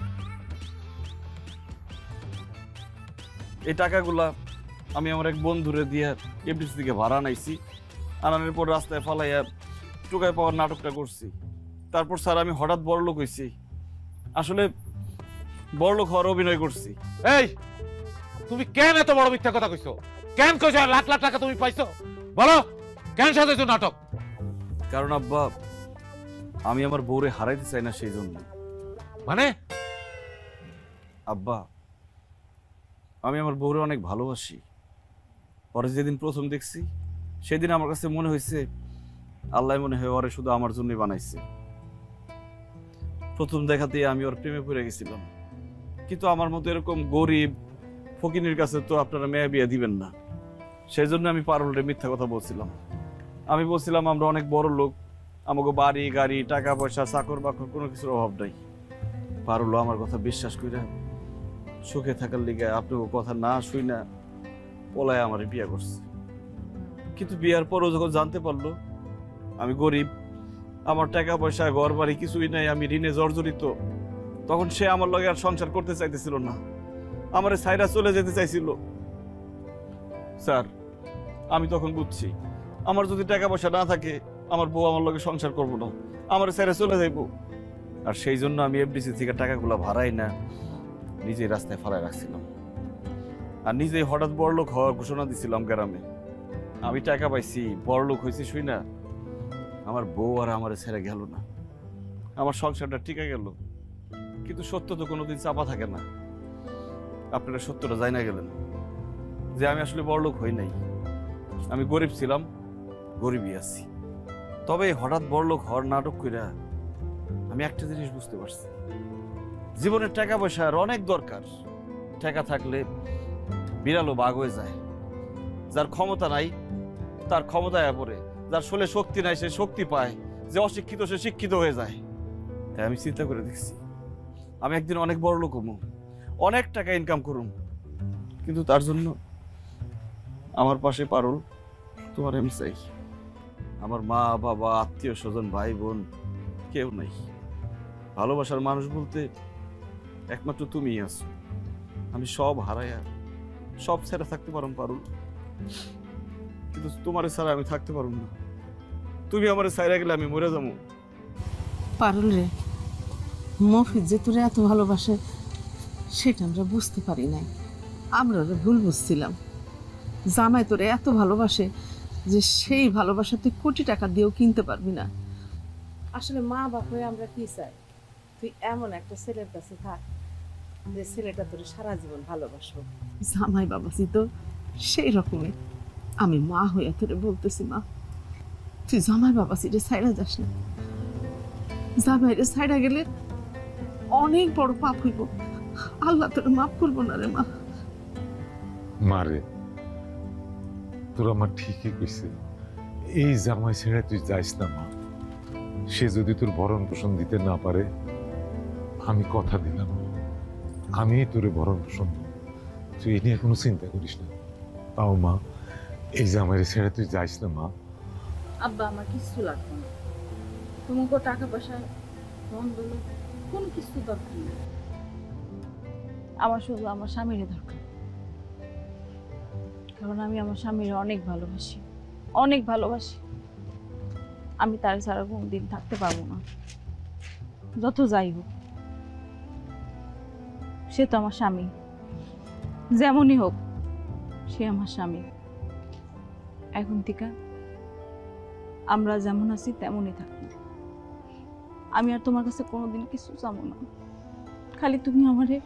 S5: এই টাকাগুলা আমি আমার এক বন্ধুরে দিয়ে এফডিসি থেকে ভাড়া নাইছি, আনানোর পর রাস্তায় ফালাইয়া টোকায় পাওয়ার নাটকটা করছি। তারপর স্যার আমি হঠাৎ বড়লোক হইছি, আসলে বড়লোক হওয়ার অভিনয় করছি।
S8: এই তুমি কেন এত বড় মিথ্যা কথা কইছো? কেন কইছো লাখ লাখ টাকা তুমি পাইছো? বলো কেন সাজাইছো নাটক?
S5: কারণ আব্বা, আমি আমার বউরে হারাইতে চাই না, সেই জন্য।
S8: মানে?
S5: আব্বা, আমি আমার বউরে অনেক ভালোবাসি। পরে যেদিন প্রথম দেখছি সেদিন আমার কাছে মনে হয়েছে আল্লাহ মনে হয় ওরে শুধু আমার জন্যই বানাইছে। প্রথম দেখাতেই আমি ওর প্রেমে পড়ে গেছিলাম। কিন্তু আমার মতো এরকম গরিব ফকিনের কাছে তো আপনারা মেয়ে বিয়ে দিবেন না। সেই জন্য আমি পারুলরে মিথ্যা কথা বলছিলাম। আমি বলছিলাম আমরা অনেক বড় লোক, আমাকে বাড়ি গাড়ি টাকা পয়সা চাকর বাকর কোনো কিছুর অভাব নাই। পারুল আমার কথা বিশ্বাস করে সুখে থাকার লিগে আপনার কথা না শুই না পলায় আমার বিয়ে করছে। কিন্তু বিয়ার পরও যখন জানতে পারলো আমি গরিব, আমার টাকা পয়সা ঘর বাড়ি কিছুই নাই, আমি ঋণে জর্জরিত, তখন সে আমার লগে আর সংসার করতে চাইতেছিল না, আমার সাইরা চলে যেতে চাইছিল। স্যার, আমি তখন বুঝছি আমার যদি টাকা পয়সা না থাকে আমার বউ আমার লগে সংসার করবো না, আমার সাইরা চলে যাইব। আর সেই জন্য আমি এফডিসি থেকে টাকাগুলো ভাড়াই না নিজেই রাস্তায় ফালায় রাখছিলাম। আর নিজেই হঠাৎ বড়লোক হওয়ার ঘোষণা দিছিলাম গ্রামে। আমি টাকা পাইছি, বড়লোক হয়েছি শুই না, আমার বউ আর আমার ছেড়ে গেল না, আমার সংসারটা টিকে গেল। কিন্তু সত্য তো কোনোদিন চাপা থাকে না। আপনারা সত্যটা জানা গেলেন যে আমি আসলে বড়লোক হই নাই, আমি গরিব ছিলাম, গরিবই আছি। তবে হঠাৎ বড়লোক হওয়ার নাটক কইরা আমি একটা জিনিস বুঝতে পারছি, জীবনের টাকা পয়সার অনেক দরকার। টাকা থাকলে বিড়ালও বাঘ হয়ে যায়। যার ক্ষমতা নাই তার ক্ষমতায় পড়ে, যার শরীরে শক্তি নাই সে শক্তি পায়, যে অশিক্ষিত সে শিক্ষিত হয়ে যায়। তাই আমি চিন্তা করে দেখছি আমি একদিন অনেক বড় লোক হবো, অনেক টাকা ইনকাম করুম, কিন্তু তার জন্য আমার পাশে পারুল তোমার আমি চাই। আমার মা বাবা আত্মীয় স্বজন ভাই বোন কেউ নাই। ভালোবাসার মানুষ বলতে একমাত্র তুমিই আছো। আমি সব হারাইয়া সব ছেড়ে থাকতে পারুম পারুল, কিন্তু তোমার ছাড়া আমি থাকতে পারুম না। তুমি আমার ছাইরা গেলে আমি মরে যাবো।
S9: পারুল রে, মফিজ যে তোরে এত ভালোবাসে সেটা আমরা বুঝতে পারি নাই। আমরা ওরা ভুল বুঝছিলাম। জামাই তোরে এত ভালোবাসে যে সেই ভালোবাসা তুই কোটি টাকা দিয়েও কিনতে পারবি না। আসলে মা বাপ হয়ে আমরা কি চাই, তুই এমন একটা ছেলের কাছে থাক যে ছেলেটা তোর সারা জীবন ভালোবাসবো। জামাই বাবাজি তো সেই রকমের। আমি মা হইয়া তোরে বলতেছি, মা তুই জামাই বাবাজিরে ছাইড়া যাস না। জামাইরে ছাইড়া গেলে অনেক বড় পাপ হইব, আল্লাহ তোরে মাফ করবো না রে মা।
S8: মারে, তোর আমার ঠিকই কইছে, এই জামাই ছেড়ে তুই যাইস না মা। সে যদি তোর ভরণ পোষণ দিতে না পারে, আমি কথা দিলাম আমি তোরে ভরণ পোষণ দেব। তুই এই নিয়ে কোনো চিন্তা করিস না। তাও মা, এই জামাইরে ছেড়ে তুই যাইস না মা।
S4: আব্বা, আমার কিছু লাগবে না, তোমাকে টাকা পয়সা কোনো কিছু দরকার নেই। আমার শুধু আমার স্বামীর দরকার, কারণ আমি আমার স্বামীর অনেক ভালোবাসি, অনেক ভালোবাসি। আমি তার ছাড়া কোনদিন থাকতে পারবো না, যত যাই হোক। সে তো আমার স্বামী, যেমনই হোক সে আমার স্বামী। এখন থেকে আমরা যেমন আছি তেমনই থাকি। আমি আর তোমার কাছে কোনোদিন কিছু চাবো না, খালি তুমি আমারে